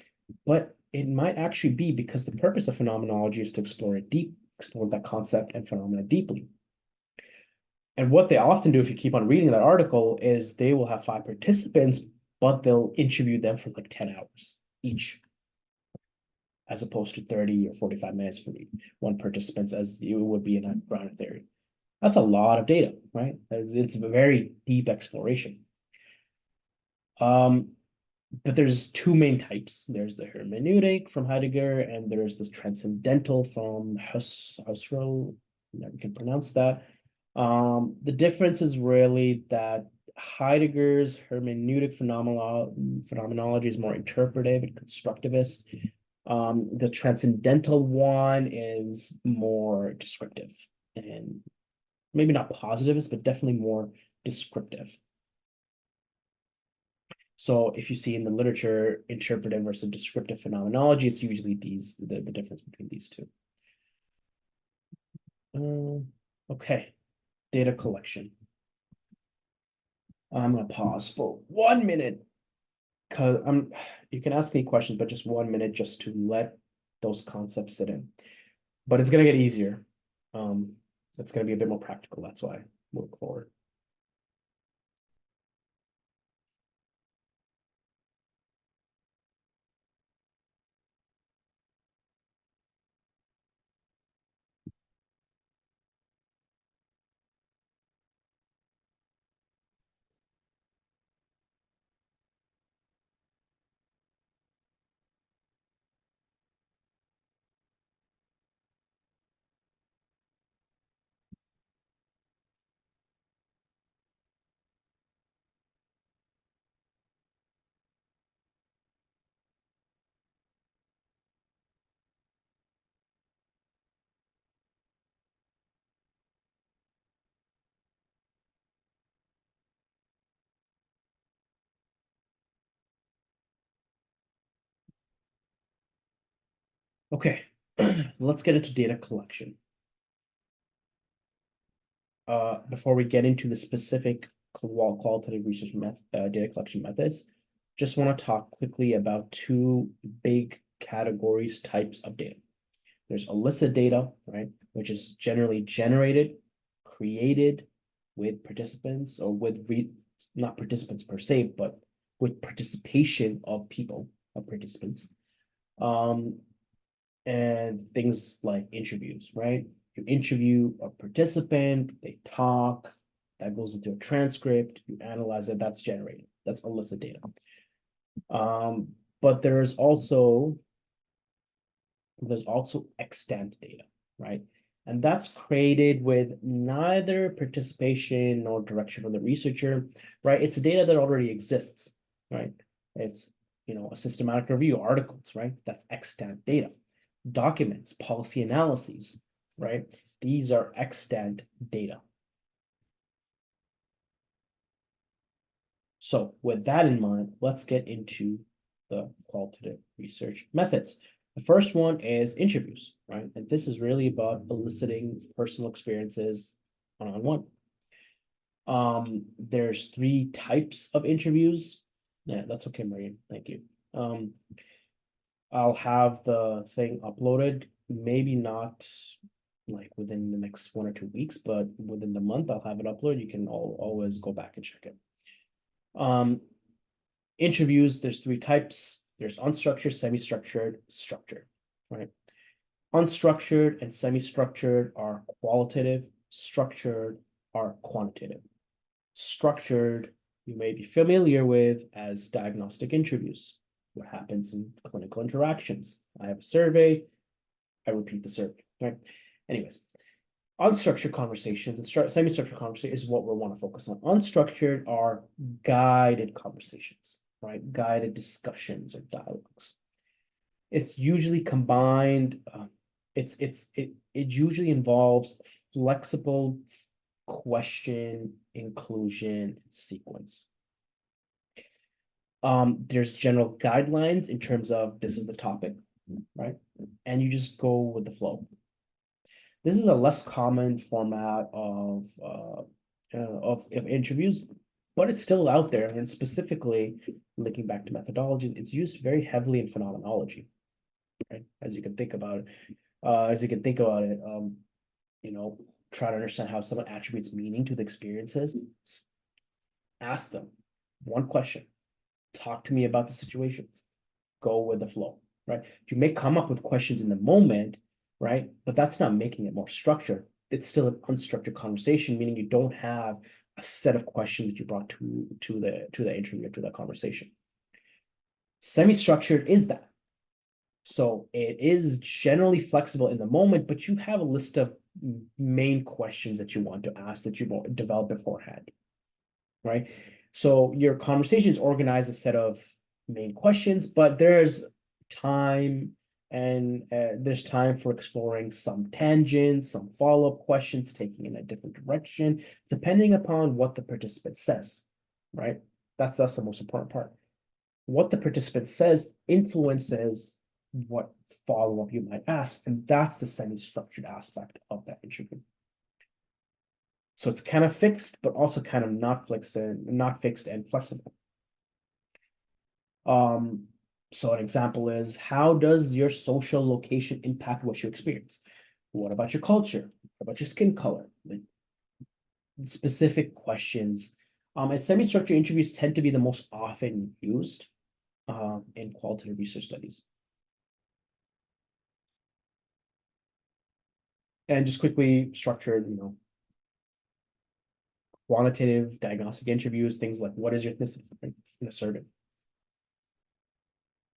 But it might actually be because the purpose of phenomenology is to explore that concept and phenomena deeply. And what they often do, if you keep on reading that article, is they will have 5 participants, but they'll interview them for like 10 hours each, as opposed to 30 or 45 minutes for one participant, as it would be in a grounded theory. That's a lot of data, right? It's a very deep exploration. But there's 2 main types. There's the hermeneutic from Heidegger, and there's this transcendental from Husserl. Never can pronounce that. The difference is really that Heidegger's hermeneutic phenomenology is more interpretive and constructivist. The transcendental one is more descriptive and maybe not positivist, but definitely more descriptive. So if you see in the literature interpretive versus descriptive phenomenology, it's usually the difference between these two. Okay, data collection. I'm gonna pause for 1 minute because you can ask me questions, but just 1 minute just to let those concepts sit in. But it's gonna get easier. It's gonna be a bit more practical. That's why I move forward. Okay, let's get into data collection. Before we get into the specific qualitative research data collection methods, just want to talk quickly about 2 big categories, types of data. There's illicit data, right, which is generally generated, created with participants or with not participants per se, but with participation of participants. And things like interviews, right? You interview a participant, they talk, that goes into a transcript, you analyze it, that's generated. That's illicit data. But there's also extant data, right? And that's created with neither participation nor direction from the researcher, right? It's data that already exists, right? It's, a systematic review, articles, right? That's extant data. Documents, policy analyses, right? These are extant data. So with that in mind, let's get into the qualitative research methods. The first one is interviews, right? And this is really about eliciting personal experiences one-on-one. There's 3 types of interviews. Yeah, that's okay, Maria. Thank you. I'll have the thing uploaded, maybe not like within the next 1 or 2 weeks, but within the month, I'll have it uploaded. You can always go back and check it. Interviews, there's 3 types. There's unstructured, semi-structured, structured, right? Unstructured and semi-structured are qualitative, structured are quantitative. Structured, you may be familiar with as diagnostic interviews. What happens in clinical interactions? I have a survey, I repeat the survey, right? Anyways, unstructured conversations and semi-structured conversation is what we want to focus on. Unstructured are guided conversations, right? Guided discussions or dialogues. It's usually combined. It usually involves flexible question inclusion sequence. There's general guidelines in terms of this is the topic, right? And you just go with the flow. This is a less common format of interviews, but it's still out there. And specifically, linking back to methodologies, it's used very heavily in phenomenology, right? As you can think about it, try to understand how someone attributes meaning to the experiences. Ask them one question. Talk to me about the situation. Go with the flow, right? You may come up with questions in the moment, right? But that's not making it more structured. It's still an unstructured conversation, meaning you don't have a set of questions that you brought to the interview, to that conversation. Semi-structured is that. So it is generally flexible in the moment, but you have a list of main questions that you want to ask that you won't develop beforehand, right? So your conversation is organized a set of main questions, but there's time for exploring some tangents, some follow-up questions, taking in a different direction, depending upon what the participant says, right? That's the most important part. What the participant says influences what follow-up you might ask, and that's the semi-structured aspect of that interview. So it's kind of fixed, but also kind of not fixed and flexible. So an example is, how does your social location impact what you experience? What about your culture? What about your skin color? Like specific questions. And semi-structured interviews tend to be the most often used in qualitative research studies. And just quickly structured, quantitative diagnostic interviews, things like what is your ethnicity in a survey.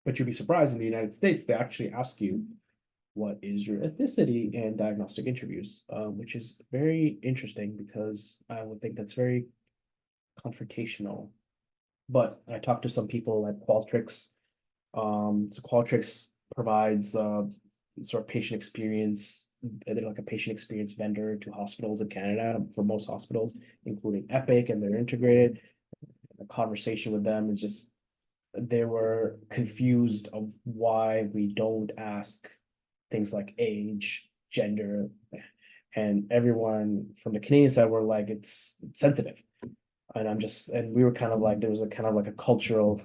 But you'd be surprised in the United States, they actually ask you, what is your ethnicity in diagnostic interviews, which is very interesting because I would think that's very confrontational. But I talked to some people at Qualtrics. So Qualtrics provides sort of patient experience. They're like a patient experience vendor to hospitals in Canada for most hospitals, including Epic, and they're integrated. The conversation with them is just, they were confused of why we don't ask things like age, gender, and everyone from the Canadian side were like, it's sensitive. And we were kind of like, there was a kind of like a cultural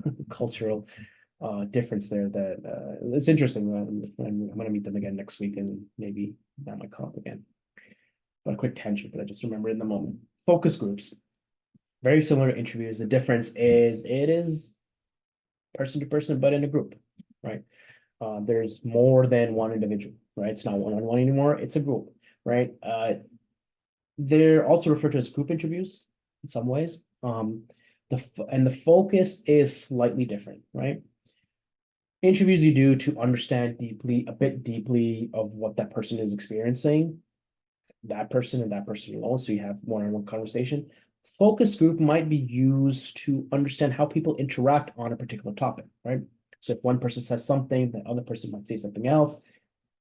difference there that it's interesting. I'm going to meet them again next week, and maybe that might come up again. But a quick tangent, but I just remember in the moment. Focus groups, very similar to interviews. The difference is it is person to person, but in a group, right? There's more than one individual, right? It's not one-on-one anymore, it's a group, right? They're also referred to as group interviews in some ways. The focus is slightly different, right? Interviews you do to understand a bit deeply of what that person is experiencing, that person and that person alone, so you have one-on-one conversation. Focus group might be used to understand how people interact on a particular topic, right? So if one person says something, the other person might say something else.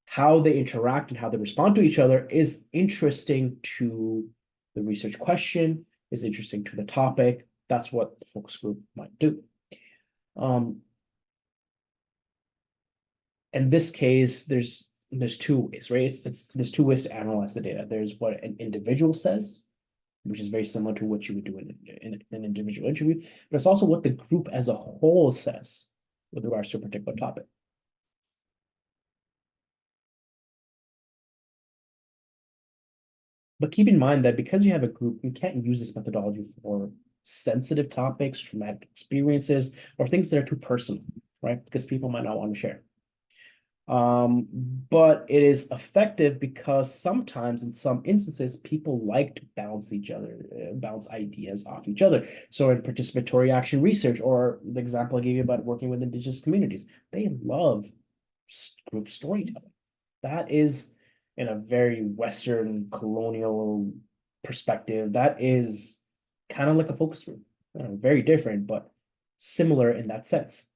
How they interact and how they respond to each other is interesting to the research question, is interesting to the topic, that's what the focus group might do. In this case, there's two ways, right? There's two ways to analyze the data. There's what an individual says, which is very similar to what you would do in an individual interview, but it's also what the group as a whole says with regards to a particular topic. But keep in mind that because you have a group, you can't use this methodology for sensitive topics, traumatic experiences, or things that are too personal, right? Because people might not want to share. But it is effective because sometimes in some instances, people like to bounce ideas off each other. So in participatory action research, or the example I gave you about working with indigenous communities, they love group storytelling. That is, in a very Western colonial perspective, that is kind of like a focus group. Very different, but similar in that sense.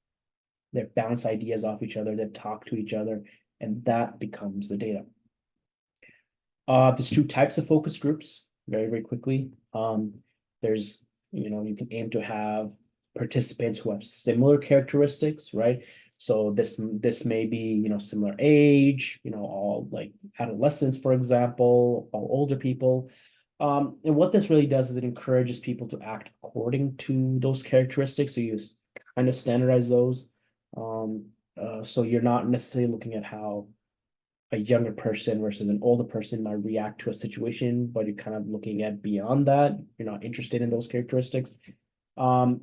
They bounce ideas off each other, they talk to each other, and that becomes the data. There's two types of focus groups, very, very quickly. There's, you can aim to have participants who have similar characteristics, right? So this may be, similar age, all like adolescents, for example, all older people. And what this really does is it encourages people to act according to those characteristics. So you kind of standardize those. So you're not necessarily looking at how a younger person versus an older person might react to a situation, but you're kind of looking at beyond that. You're not interested in those characteristics. And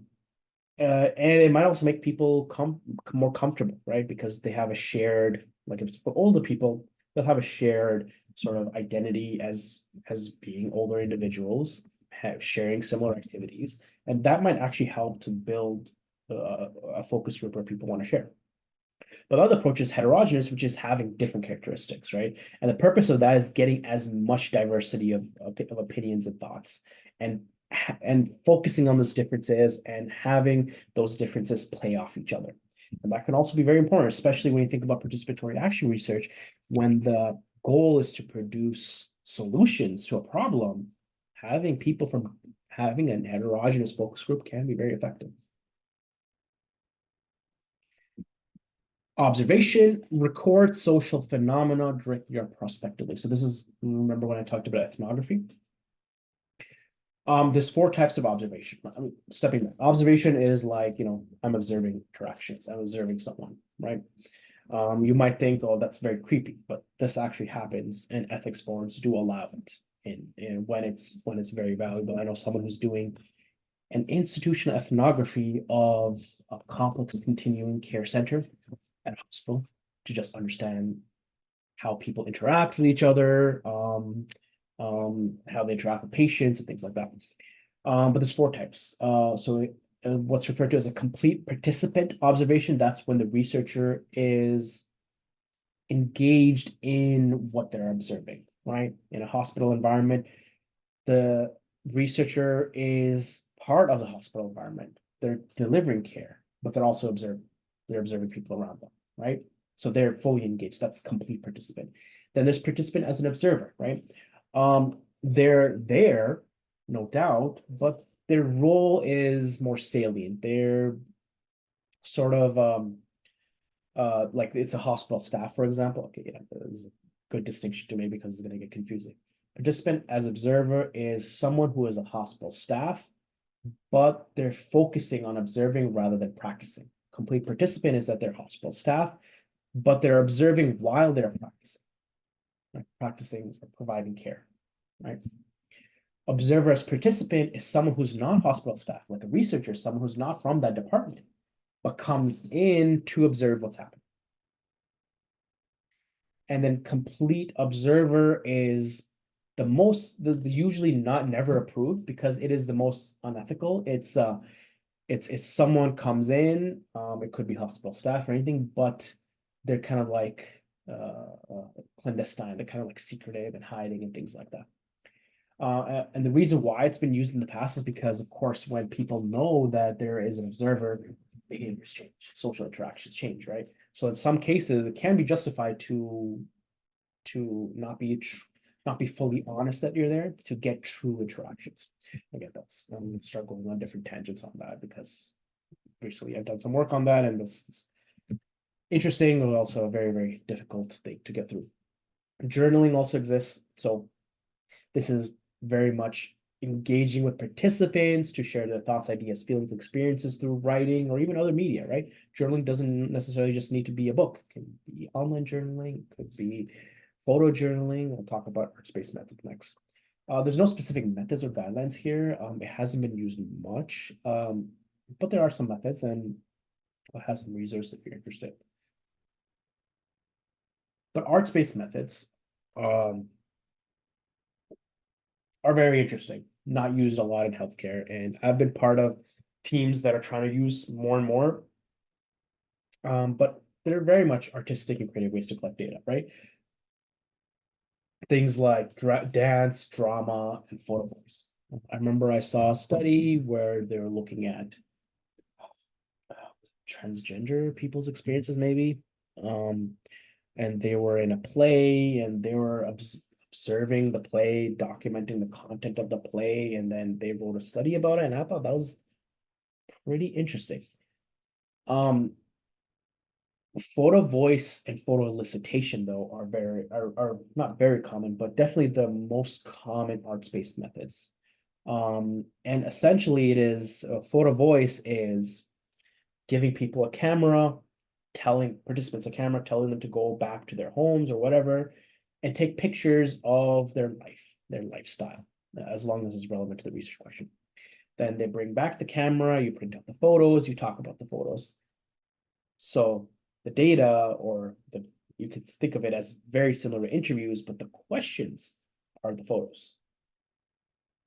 it might also make people more comfortable, right? Because they have a shared, like if it's for older people, they'll have a shared sort of identity as being older individuals, sharing similar activities, and that might actually help to build a focus group where people want to share. But the other approach is heterogeneous, which is having different characteristics, right? And the purpose of that is getting as much diversity of opinions and thoughts, and focusing on those differences and having those differences play off each other. And that can also be very important, especially when you think about participatory action research, when the goal is to produce solutions to a problem. Having people from having an heterogeneous focus group can be very effective. Observation, record social phenomena directly or prospectively. So this is, remember when I talked about ethnography? There's four types of observation. Stepping back. Observation is like, I'm observing interactions. I'm observing someone, right? You might think, oh, that's very creepy, but this actually happens, and ethics boards do allow it. And when it's very valuable. I know someone who's doing an institutional ethnography of a complex continuing care center at a hospital to just understand how people interact with each other, how they interact with patients and things like that. But there's four types. What's referred to as a complete participant observation, that's when the researcher is engaged in what they're observing, right? In a hospital environment, the researcher is part of the hospital environment. They're delivering care, but they're also observing people around them, right? So they're fully engaged. That's complete participant. Then there's participant as an observer, right? They're there, no doubt, but their role is more salient. They're sort of like it's a hospital staff, for example. Okay, yeah, there's a good distinction to me because it's going to get confusing. Participant as observer is someone who is a hospital staff, but they're focusing on observing rather than practicing. Complete participant is that they're hospital staff, but they're observing while they're practicing, right? Practicing or providing care, right? Observer as participant is someone who's not hospital staff, like a researcher, someone who's not from that department, but comes in to observe what's happening. And then complete observer is the most, usually never approved because it is the most unethical. It's someone comes in, it could be hospital staff or anything, but they're kind of like clandestine. They're kind of like secretive and hiding and things like that. And the reason why it's been used in the past is because, of course, when people know that there is an observer, behaviors change, social interactions change, right? So in some cases, it can be justified to not be not be fully honest that you're there to get true interactions. Again, I'm gonna start going on different tangents on that because recently I've done some work on that, and this is interesting, but also a very, very difficult thing to get through. Journaling also exists. So this is very much engaging with participants to share their thoughts, ideas, feelings, experiences through writing or even other media, right? Journaling doesn't necessarily just need to be a book. It can be online journaling, could be photo journaling. We'll talk about our space method next. There's no specific methods or guidelines here. It hasn't been used much, but there are some methods, and I'll have some resources if you're interested. But arts-based methods are very interesting, not used a lot in healthcare. And I've been part of teams that are trying to use more and more. But they're very much artistic and creative ways to collect data, right? Things like dance, drama, and photo voice. I remember I saw a study where they were looking at transgender people's experiences, maybe. And they were in a play, and they were observing the play, documenting the content of the play, and then they wrote a study about it, and I thought that was pretty interesting. Photo voice and photo elicitation, though, are not very common, but definitely the most common arts-based methods. And essentially, it is photo voice is giving people a camera, telling participants a camera, telling them to go back to their homes or whatever, and take pictures of their life, their lifestyle, as long as it's relevant to the research question. Then they bring back the camera, you print out the photos, you talk about the photos. So the data, you could think of it as very similar to interviews, but the questions are the photos.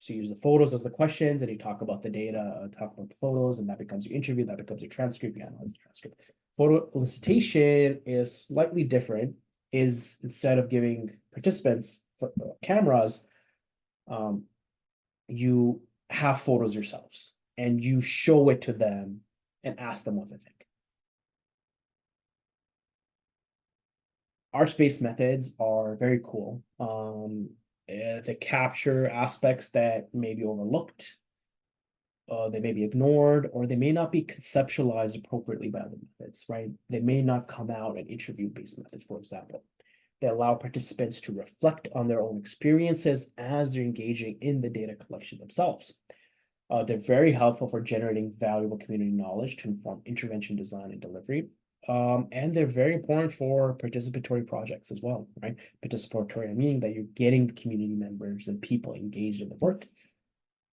So you use the photos as the questions, and you talk about the data, talk about the photos, and that becomes your interview, that becomes your transcript, you analyze the transcript. Photo elicitation is slightly different, is instead of giving participants cameras, you have photos yourselves, and you show it to them and ask them what they think. Arts-based methods are very cool. They capture aspects that may be overlooked, they may be ignored, or they may not be conceptualized appropriately by the methods, right? They may not come out in interview-based methods, for example. They allow participants to reflect on their own experiences as they're engaging in the data collection themselves. They're very helpful for generating valuable community knowledge to inform intervention design and delivery. And they're very important for participatory projects as well, right? Participatory, meaning that you're getting the community members and people engaged in the work.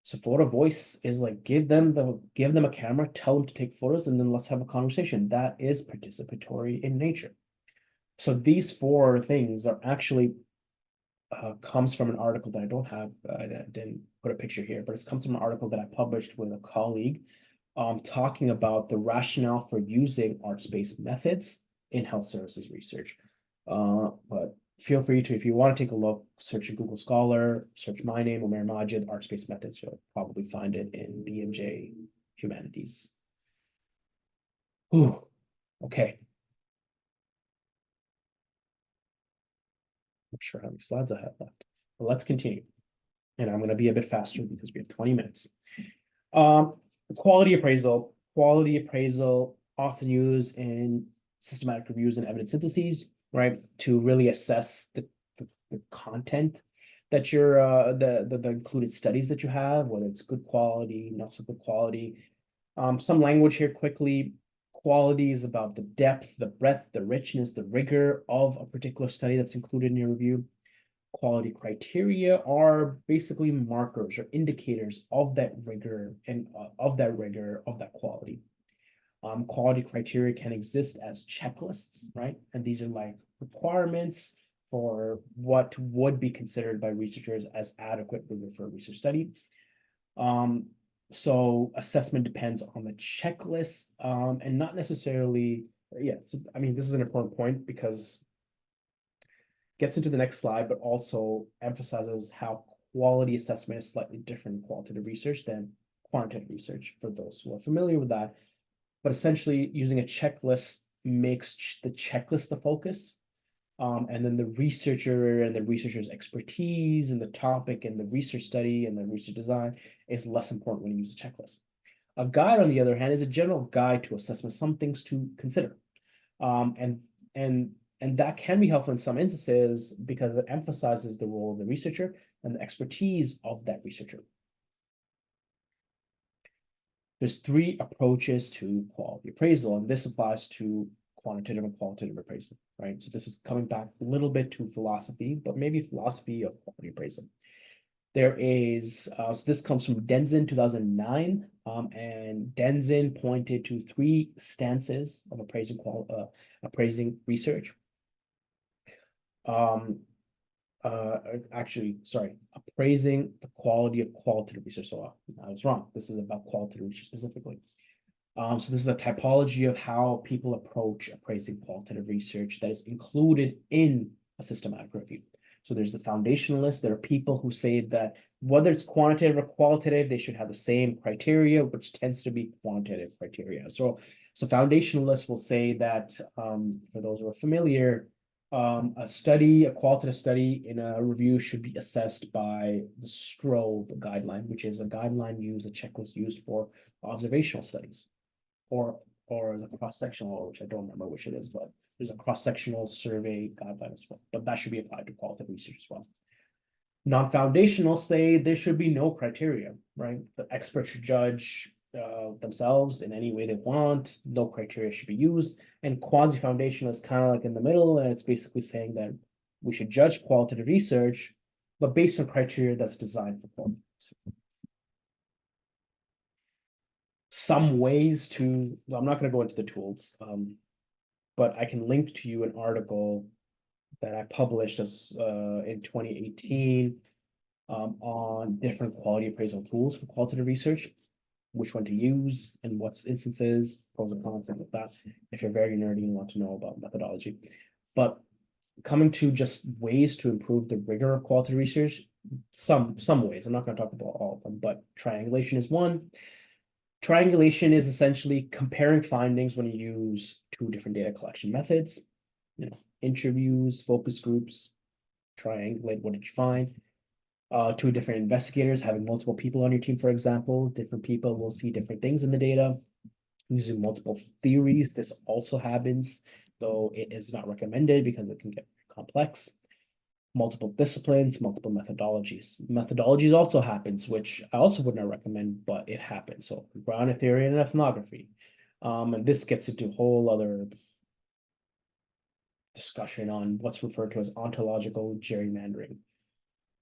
So photo voice is like give them a camera, tell them to take photos, and then let's have a conversation. That is participatory in nature. So these four things are actually comes from an article that I don't have. I didn't put a picture here, but it comes from an article that I published with a colleague, talking about the rationale for using arts-based methods in health services research. But feel free to, if you want to take a look, search in Google Scholar, search my name, Omer Majid, arts-based methods. You'll probably find it in BMJ Humanities. Ooh, okay. Not sure how many slides I have left, but let's continue. And I'm going to be a bit faster because we have 20 minutes. Quality appraisal often used in systematic reviews and evidence syntheses, right? To really assess the content that you're, the included studies that you have, whether it's good quality, not so good quality. Some language here quickly. Quality is about the depth, the breadth, the richness, the rigor of a particular study that's included in your review. Quality criteria are basically markers or indicators of that rigor and of that quality. Quality criteria can exist as checklists, right? And these are like requirements for what would be considered by researchers as adequate rigor for a research study. So assessment depends on the checklist, and not necessarily, so, I mean, this is an important point because gets into the next slide, but also emphasizes how quality assessment is slightly different in qualitative research than quantitative research, for those who are familiar with that. But essentially, using a checklist makes the checklist the focus, And then the researcher and the researcher's expertise and the topic and the research study and the research design is less important when you use a checklist. A guide, on the other hand, is a general guide to assessment, some things to consider. And that can be helpful in some instances because it emphasizes the role of the researcher and the expertise of that researcher. There's three approaches to quality appraisal, and this applies to quantitative and qualitative appraisal, right? So this is coming back a little bit to philosophy, but maybe philosophy of quality appraisal. There is, so this comes from Denzin 2009, and Denzin pointed to three stances of appraising research. Appraising the quality of qualitative research. So I was wrong. This is about qualitative research specifically. So this is a typology of how people approach appraising qualitative research that is included in a systematic review. So there's the foundationalists. There are people who say that whether it's quantitative or qualitative, they should have the same criteria, which tends to be quantitative criteria. So foundationalists will say that, for those who are familiar, a qualitative study in a review should be assessed by the Strobe guideline, which is a checklist used for observational studies, or as a cross-sectional, which I don't remember which it is, but there's a cross-sectional survey guideline as well, but that should be applied to qualitative research as well. Non-foundational say there should be no criteria, right? The experts should judge themselves in any way they want. No criteria should be used. And quasi-foundational is kind of like in the middle, and it's basically saying that we should judge qualitative research, but based on criteria that's designed for qualitative research. Some ways to, I'm not going to go into the tools, but I can link to you an article that I published in 2018 on different quality appraisal tools for qualitative research, which one to use and what's instances, pros and cons, things like that, if you're very nerdy and want to know about methodology. But coming to just ways to improve the rigor of qualitative research, some ways, I'm not going to talk about all of them, but triangulation is one. Triangulation is essentially comparing findings when you use two different data collection methods, interviews, focus groups, triangulate what did you find. Two different investigators, having multiple people on your team, for example, different people will see different things in the data. Using multiple theories, this also happens, though it is not recommended because it can get complex. Multiple disciplines, multiple methodologies. Methodologies also happens, which I also would not recommend, but it happens. So grounded theory and ethnography. And this gets into a whole other discussion on what's referred to as ontological gerrymandering.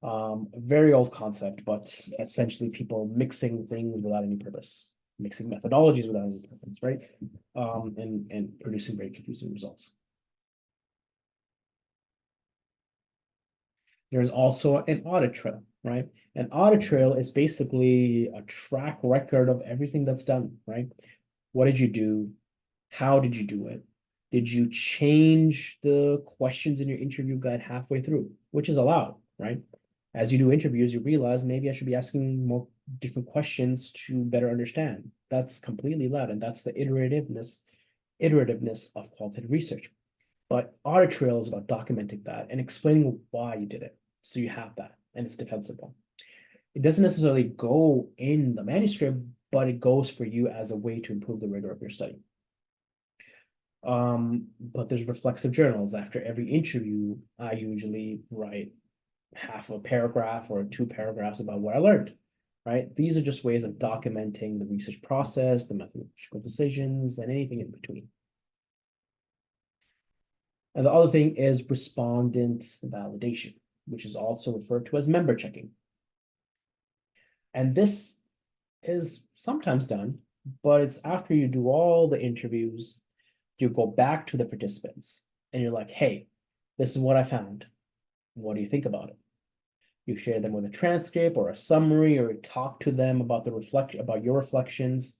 A very old concept, but essentially people mixing things without any purpose, mixing methodologies without any purpose, right? And producing very confusing results. There's also an audit trail, right? An audit trail is basically a track record of everything that's done, right? What did you do? How did you do it? Did you change the questions in your interview guide halfway through, which is allowed, right? As you do interviews, you realize maybe I should be asking more different questions to better understand. That's completely allowed, and that's the iterativeness of qualitative research. But audit trail is about documenting that and explaining why you did it. So you have that, and it's defensible. It doesn't necessarily go in the manuscript, but it goes for you as a way to improve the rigor of your study. But there's reflexive journals. After every interview, I usually write half a paragraph or 2 paragraphs about what I learned, right? These are just ways of documenting the research process, the methodological decisions, and anything in between. And the other thing is respondent validation, which is also referred to as member checking. And this is sometimes done, but it's after you do all the interviews, you go back to the participants and you're like, hey, this is what I found. What do you think about it? You share them with a transcript or a summary, or talk to them about about your reflections.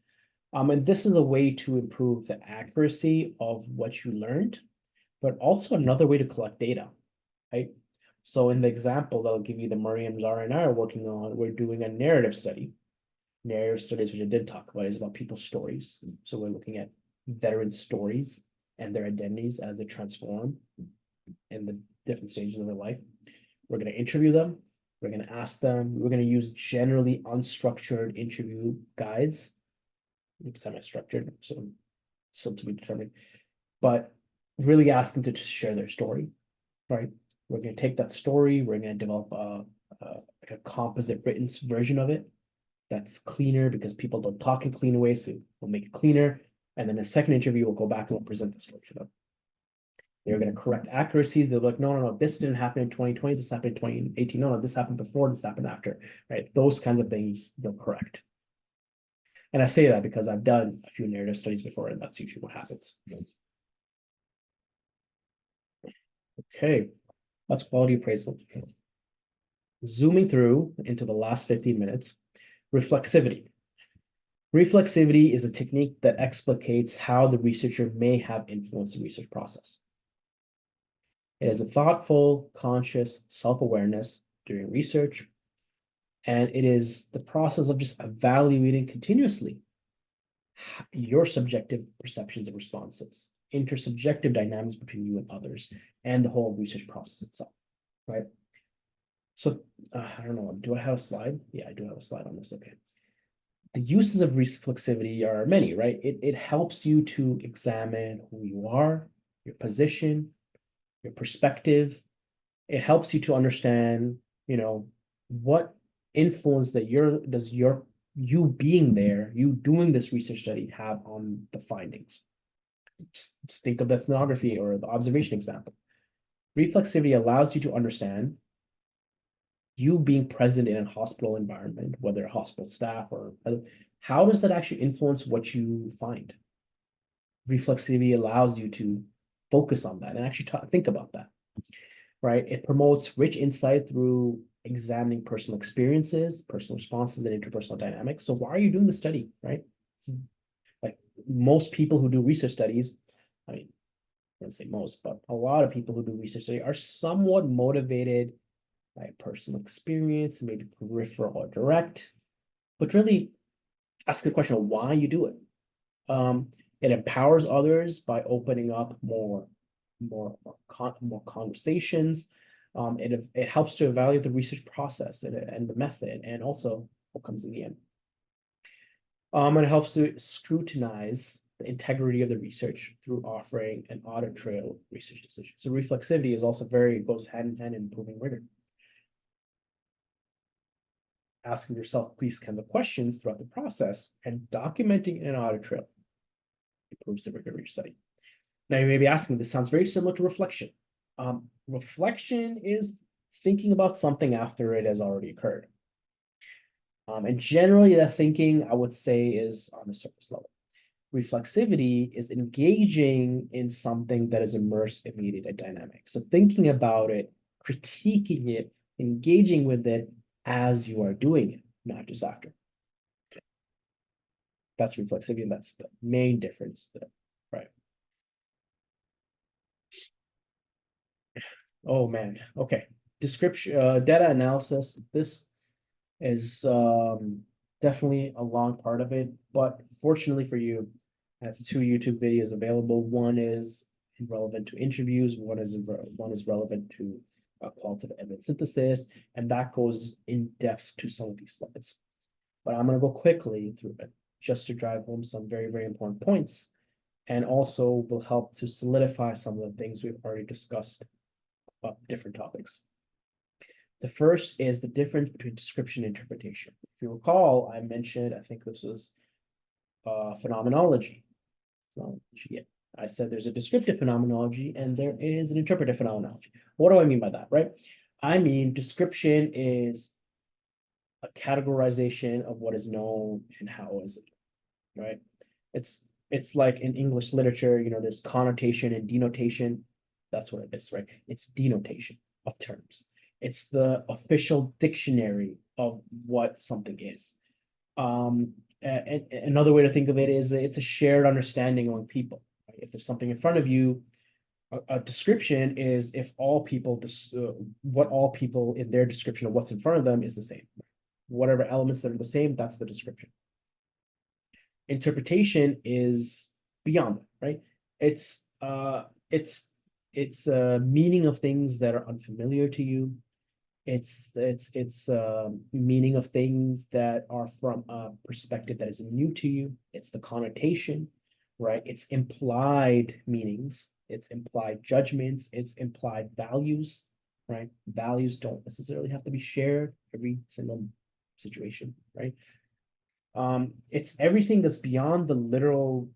And this is a way to improve the accuracy of what you learned, but also another way to collect data, right? So in the example that I'll give you, the Mariam, Zara, and I are working on, we're doing a narrative study. Narrative studies, which I did talk about, is about people's stories. So we're looking at veteran stories and their identities as they transform in the different stages of their life. We're going to interview them. We're going to ask them. We're going to use generally unstructured interview guides, semi-structured, so still to be determined, but really ask them to share their story, right? We're going to take that story. We're going to develop like a composite written version of it that's cleaner because people don't talk in clean ways, so we'll make it cleaner. And then the second interview, we'll go back and we'll present the story to them. They're going to correct accuracy. They're like, no, this didn't happen in 2020. This happened in 2018. No, this happened before. This happened after, right? Those kinds of things they'll correct. And I say that because I've done a few narrative studies before, and that's usually what happens. Okay, that's quality appraisal. Zooming through into the last 15 minutes, reflexivity. Reflexivity is a technique that explicates how the researcher may have influenced the research process. It is a thoughtful, conscious self-awareness during research, and it is the process of just evaluating continuously your subjective perceptions and responses, intersubjective dynamics between you and others, and the whole research process itself, right? So I don't know, do I have a slide? Yeah, I do have a slide on this, okay. The uses of reflexivity are many, right? It helps you to examine who you are, your position, your perspective. It helps you to understand, what influence that you being there, you doing this research study have on the findings. Just think of the ethnography or the observation example. Reflexivity allows you to understand you being present in a hospital environment, whether a hospital staff or how does that actually influence what you find? Reflexivity allows you to focus on that and actually think about that, right? It promotes rich insight through examining personal experiences, personal responses, and interpersonal dynamics. So why are you doing the study, right? Like most people who do research studies, I mean, I don't say most, but a lot of people who do research study are somewhat motivated by personal experience, maybe peripheral or direct, but really ask the question of why you do it. It empowers others by opening up more conversations. It helps to evaluate the research process and the method, and also what comes in the end. And it helps to scrutinize the integrity of the research through offering an audit trail research decision. So reflexivity is also goes hand in hand in improving rigor. Asking yourself these kinds of questions throughout the process and documenting an audit trail improves the rigor of your study. Now you may be asking, this sounds very similar to reflection. Reflection is thinking about something after it has already occurred. And generally that thinking, I would say, is on the surface level. Reflexivity is engaging in something that is immersed, immediate, and dynamic. So thinking about it, critiquing it, engaging with it as you are doing it, not just after. That's reflexivity, and that's the main difference there, right? Oh man, okay. Description, data analysis. This is definitely a long part of it, but fortunately for you, I have 2 YouTube videos available. One is relevant to interviews, one is relevant to qualitative evidence synthesis, and that goes in depth to some of these slides. But I'm going to go quickly through it just to drive home some very, very important points, and also will help to solidify some of the things we've already discussed about different topics. The first is the difference between description and interpretation. If you recall, I mentioned, I think this was phenomenology. Yeah. I said there's a descriptive phenomenology and there is an interpretive phenomenology. What do I mean by that, right? I mean, description is a categorization of what is known and how is it, right? It's like in English literature, there's connotation and denotation. That's what it is, right? It's denotation of terms. It's the official dictionary of what something is. And another way to think of it is it's a shared understanding among people. Right? If there's something in front of you, a description is if all people, what all people in their description of what's in front of them is the same. Whatever elements that are the same, that's the description. Interpretation is beyond that, right? It's it's meaning of things that are unfamiliar to you. It's meaning of things that are from a perspective that is new to you. It's the connotation, right? It's implied meanings. It's implied judgments. It's implied values, right? Values don't necessarily have to be shared every single situation, right? It's everything that's beyond the literal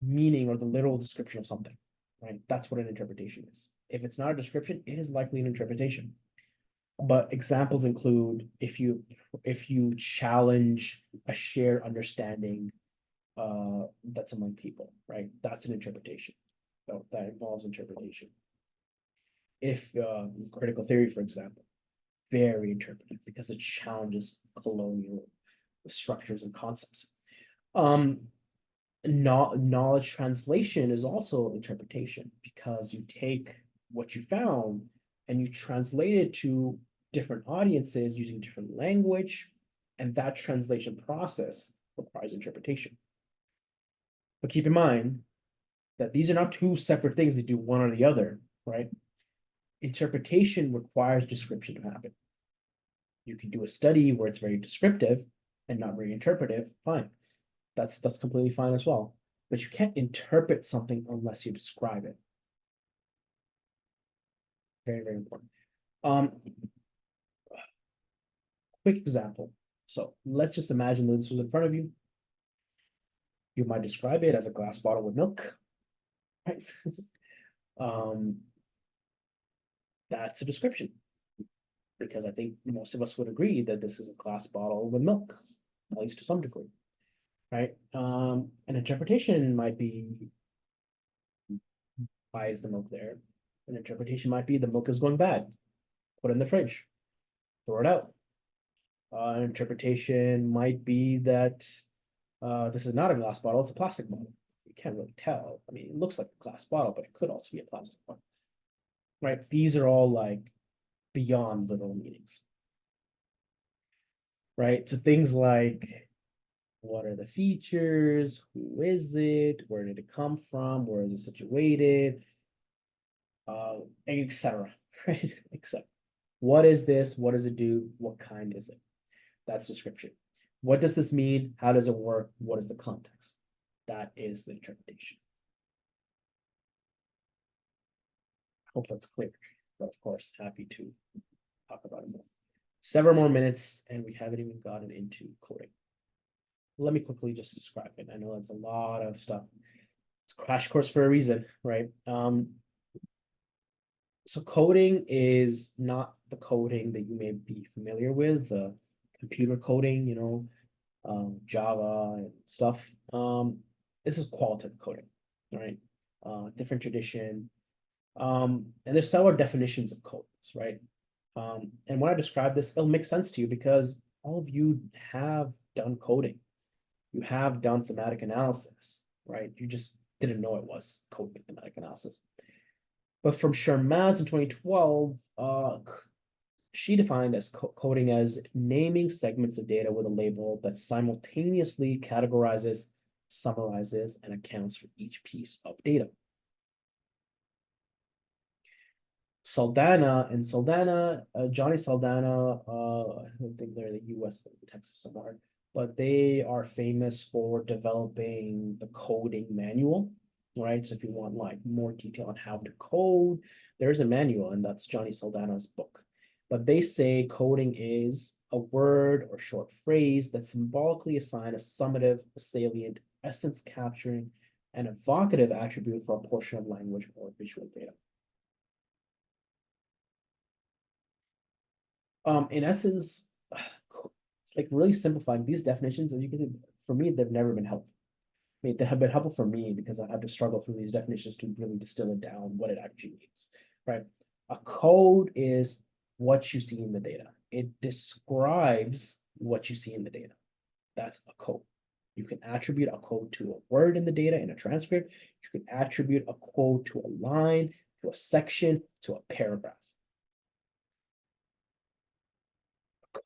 meaning or the literal description of something, right? That's what an interpretation is. If it's not a description, it is likely an interpretation. But examples include if you challenge a shared understanding that's among people, right? That's an interpretation. So that involves interpretation. If critical theory, for example, very interpretive because it challenges colonial structures and concepts. Knowledge translation is also interpretation because you take what you found and you translate it to different audiences using different language, and that translation process requires interpretation. But keep in mind that these are not two separate things that do one or the other, right? Interpretation requires description to happen. You can do a study where it's very descriptive and not very interpretive, fine. That's completely fine as well. But you can't interpret something unless you describe it. Very, very important. Quick example. So let's just imagine that this was in front of you. You might describe it as a glass bottle with milk, right? That's a description, because I think most of us would agree that this is a glass bottle with milk, at least to some degree, right? An interpretation might be, why is the milk there? An interpretation might be the milk is going bad. Put it in the fridge, throw it out. An interpretation might be that this is not a glass bottle, it's a plastic bottle. You can't really tell. I mean, it looks like a glass bottle, but it could also be a plastic bottle, right? These are all like beyond literal meanings, right? So things like, what are the features? Who is it? Where did it come from? Where is it situated? Etc. Right? Except, what is this? What does it do? What kind is it? That's description. What does this mean? How does it work? What is the context? That is the interpretation. I hope that's clear, but of course, happy to talk about it more. Several more minutes, and we haven't even gotten into coding. Let me quickly just describe it. I know that's a lot of stuff. It's a crash course for a reason, right? So coding is not the coding that you may be familiar with, computer coding, Java and stuff. This is qualitative coding, right? Different tradition. And there's several definitions of codes, right? And when I describe this, it'll make sense to you because all of you have done coding. You have done thematic analysis, right? You just didn't know it was coding thematic analysis. But from Sharmaz in 2012, she defined as coding as naming segments of data with a label that simultaneously categorizes, summarizes, and accounts for each piece of data. Johnny Saldana, I don't think they're in the US, Texas somewhere, but they are famous for developing the coding manual, right? So if you want like more detail on how to code, there's a manual, and that's Johnny Saldana's book. But they say coding is a word or short phrase that symbolically assign a summative, a salient, essence capturing, and evocative attribute for a portion of language or visual data. In essence, like really simplifying these definitions, as you can see, for me, they've never been helpful. I mean, they have been helpful for me because I had to struggle through these definitions to really distill it down what it actually means, right? A code is what you see in the data. It describes what you see in the data. That's a code. You can attribute a code to a word in the data in a transcript. You can attribute a code to a line, to a section, to a paragraph.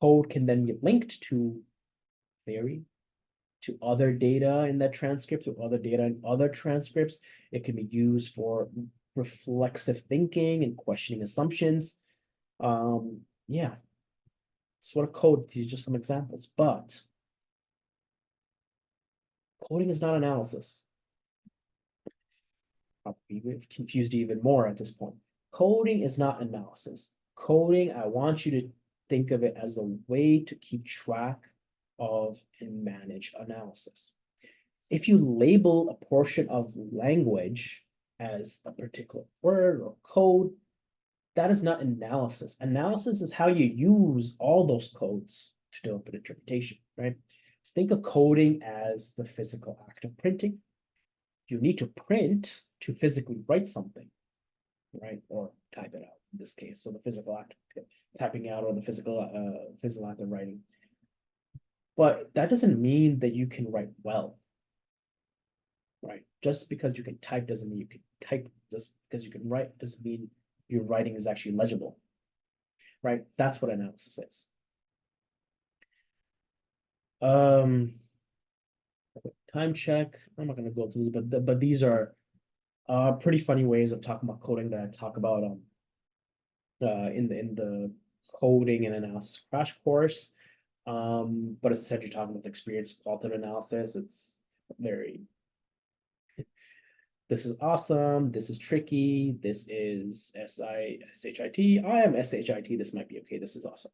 Code can then be linked to theory, to other data in that transcript, to other data in other transcripts. It can be used for reflexive thinking and questioning assumptions. Yeah, sort of code, these are just some examples, but coding is not analysis. We've confused you even more at this point. Coding is not analysis. Coding, I want you to think of it as a way to keep track of and manage analysis. If you label a portion of language as a particular word or code, that is not analysis. Analysis is how you use all those codes to develop an interpretation, right? Think of coding as the physical act of printing. You need to print to physically write something, right? Or type it out in this case. So the physical act of typing out or the physical act of writing. But that doesn't mean that you can write well, right? Just because you can type doesn't mean you can type. Just because you can write doesn't mean your writing is actually legible, right? That's what analysis is. Time check. I'm not going to go through this, but these are pretty funny ways of talking about coding that I talk about in the coding and analysis crash course. But essentially talking about experience qualitative analysis. It's very, this is awesome, this is tricky, this is SHIT, I am SHIT, this might be okay, this is awesome.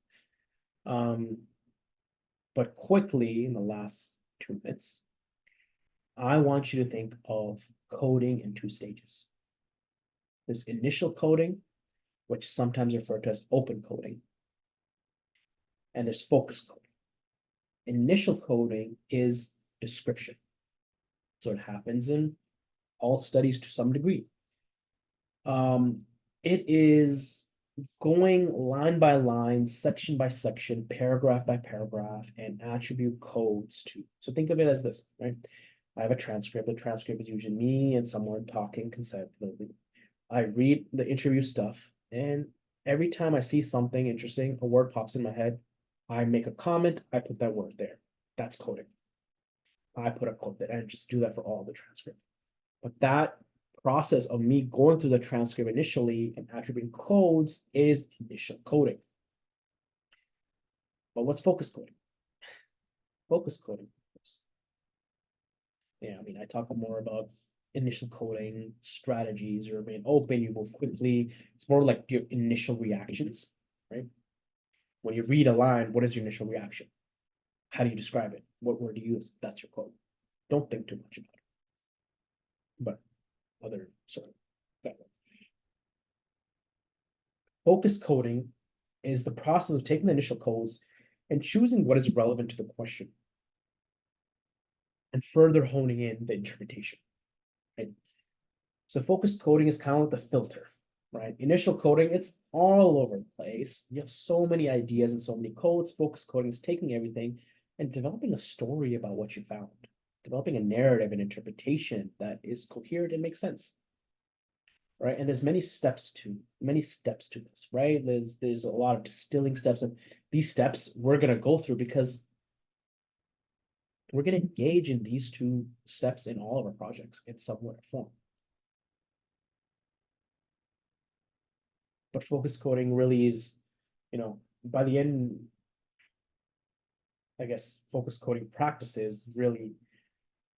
But quickly in the last 2 minutes, I want you to think of coding in 2 stages. There's initial coding, which sometimes referred to as open coding, and there's focus coding. Initial coding is description. So it happens in all studies to some degree. It is going line by line, section by section, paragraph by paragraph, and attribute codes to. So think of it as this, right? I have a transcript. The transcript is usually me and someone talking consecutively. I read the interview stuff, and every time I see something interesting, a word pops in my head, I make a comment, I put that word there. That's coding. I put a code there, and just do that for all the transcript. But that process of me going through the transcript initially and attributing codes is initial coding. But what's focus coding? Focus coding. Yeah, I mean, I talk more about initial coding strategies or being open, you move quickly. It's more like your initial reactions, right? When you read a line, what is your initial reaction? How do you describe it? What word do you use? That's your code. Don't think too much about it. But other sort of that one. Focus coding is the process of taking the initial codes and choosing what is relevant to the question and further honing in the interpretation, right? So focus coding is kind of like the filter, right? Initial coding, it's all over the place. You have so many ideas and so many codes. Focus coding is taking everything and developing a story about what you found, developing a narrative and interpretation that is coherent and makes sense, right? And there's many steps to this, right? There's a lot of distilling steps, and these steps we're gonna go through because we're gonna engage in these 2 steps in all of our projects in some way or form. But focus coding really is, by the end, I guess focus coding practices really,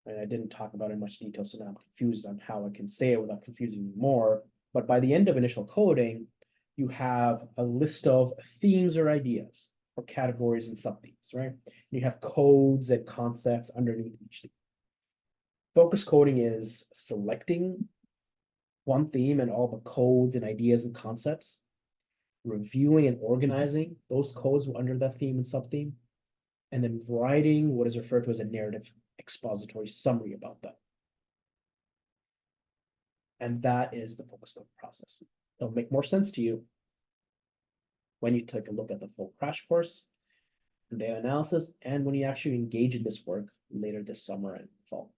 and I didn't talk about it in much detail, so now I'm confused on how I can say it without confusing you more. But by the end of initial coding, you have a list of themes or ideas or categories and subthemes, right? You have codes and concepts underneath each theme. Focus coding is selecting one theme and all the codes and ideas and concepts, reviewing and organizing those codes under that theme and subtheme, and then writing what is referred to as a narrative expository summary about that. And that is the focus coding process. It'll make more sense to you when you take a look at the full crash course, data analysis, and when you actually engage in this work later this summer and fall.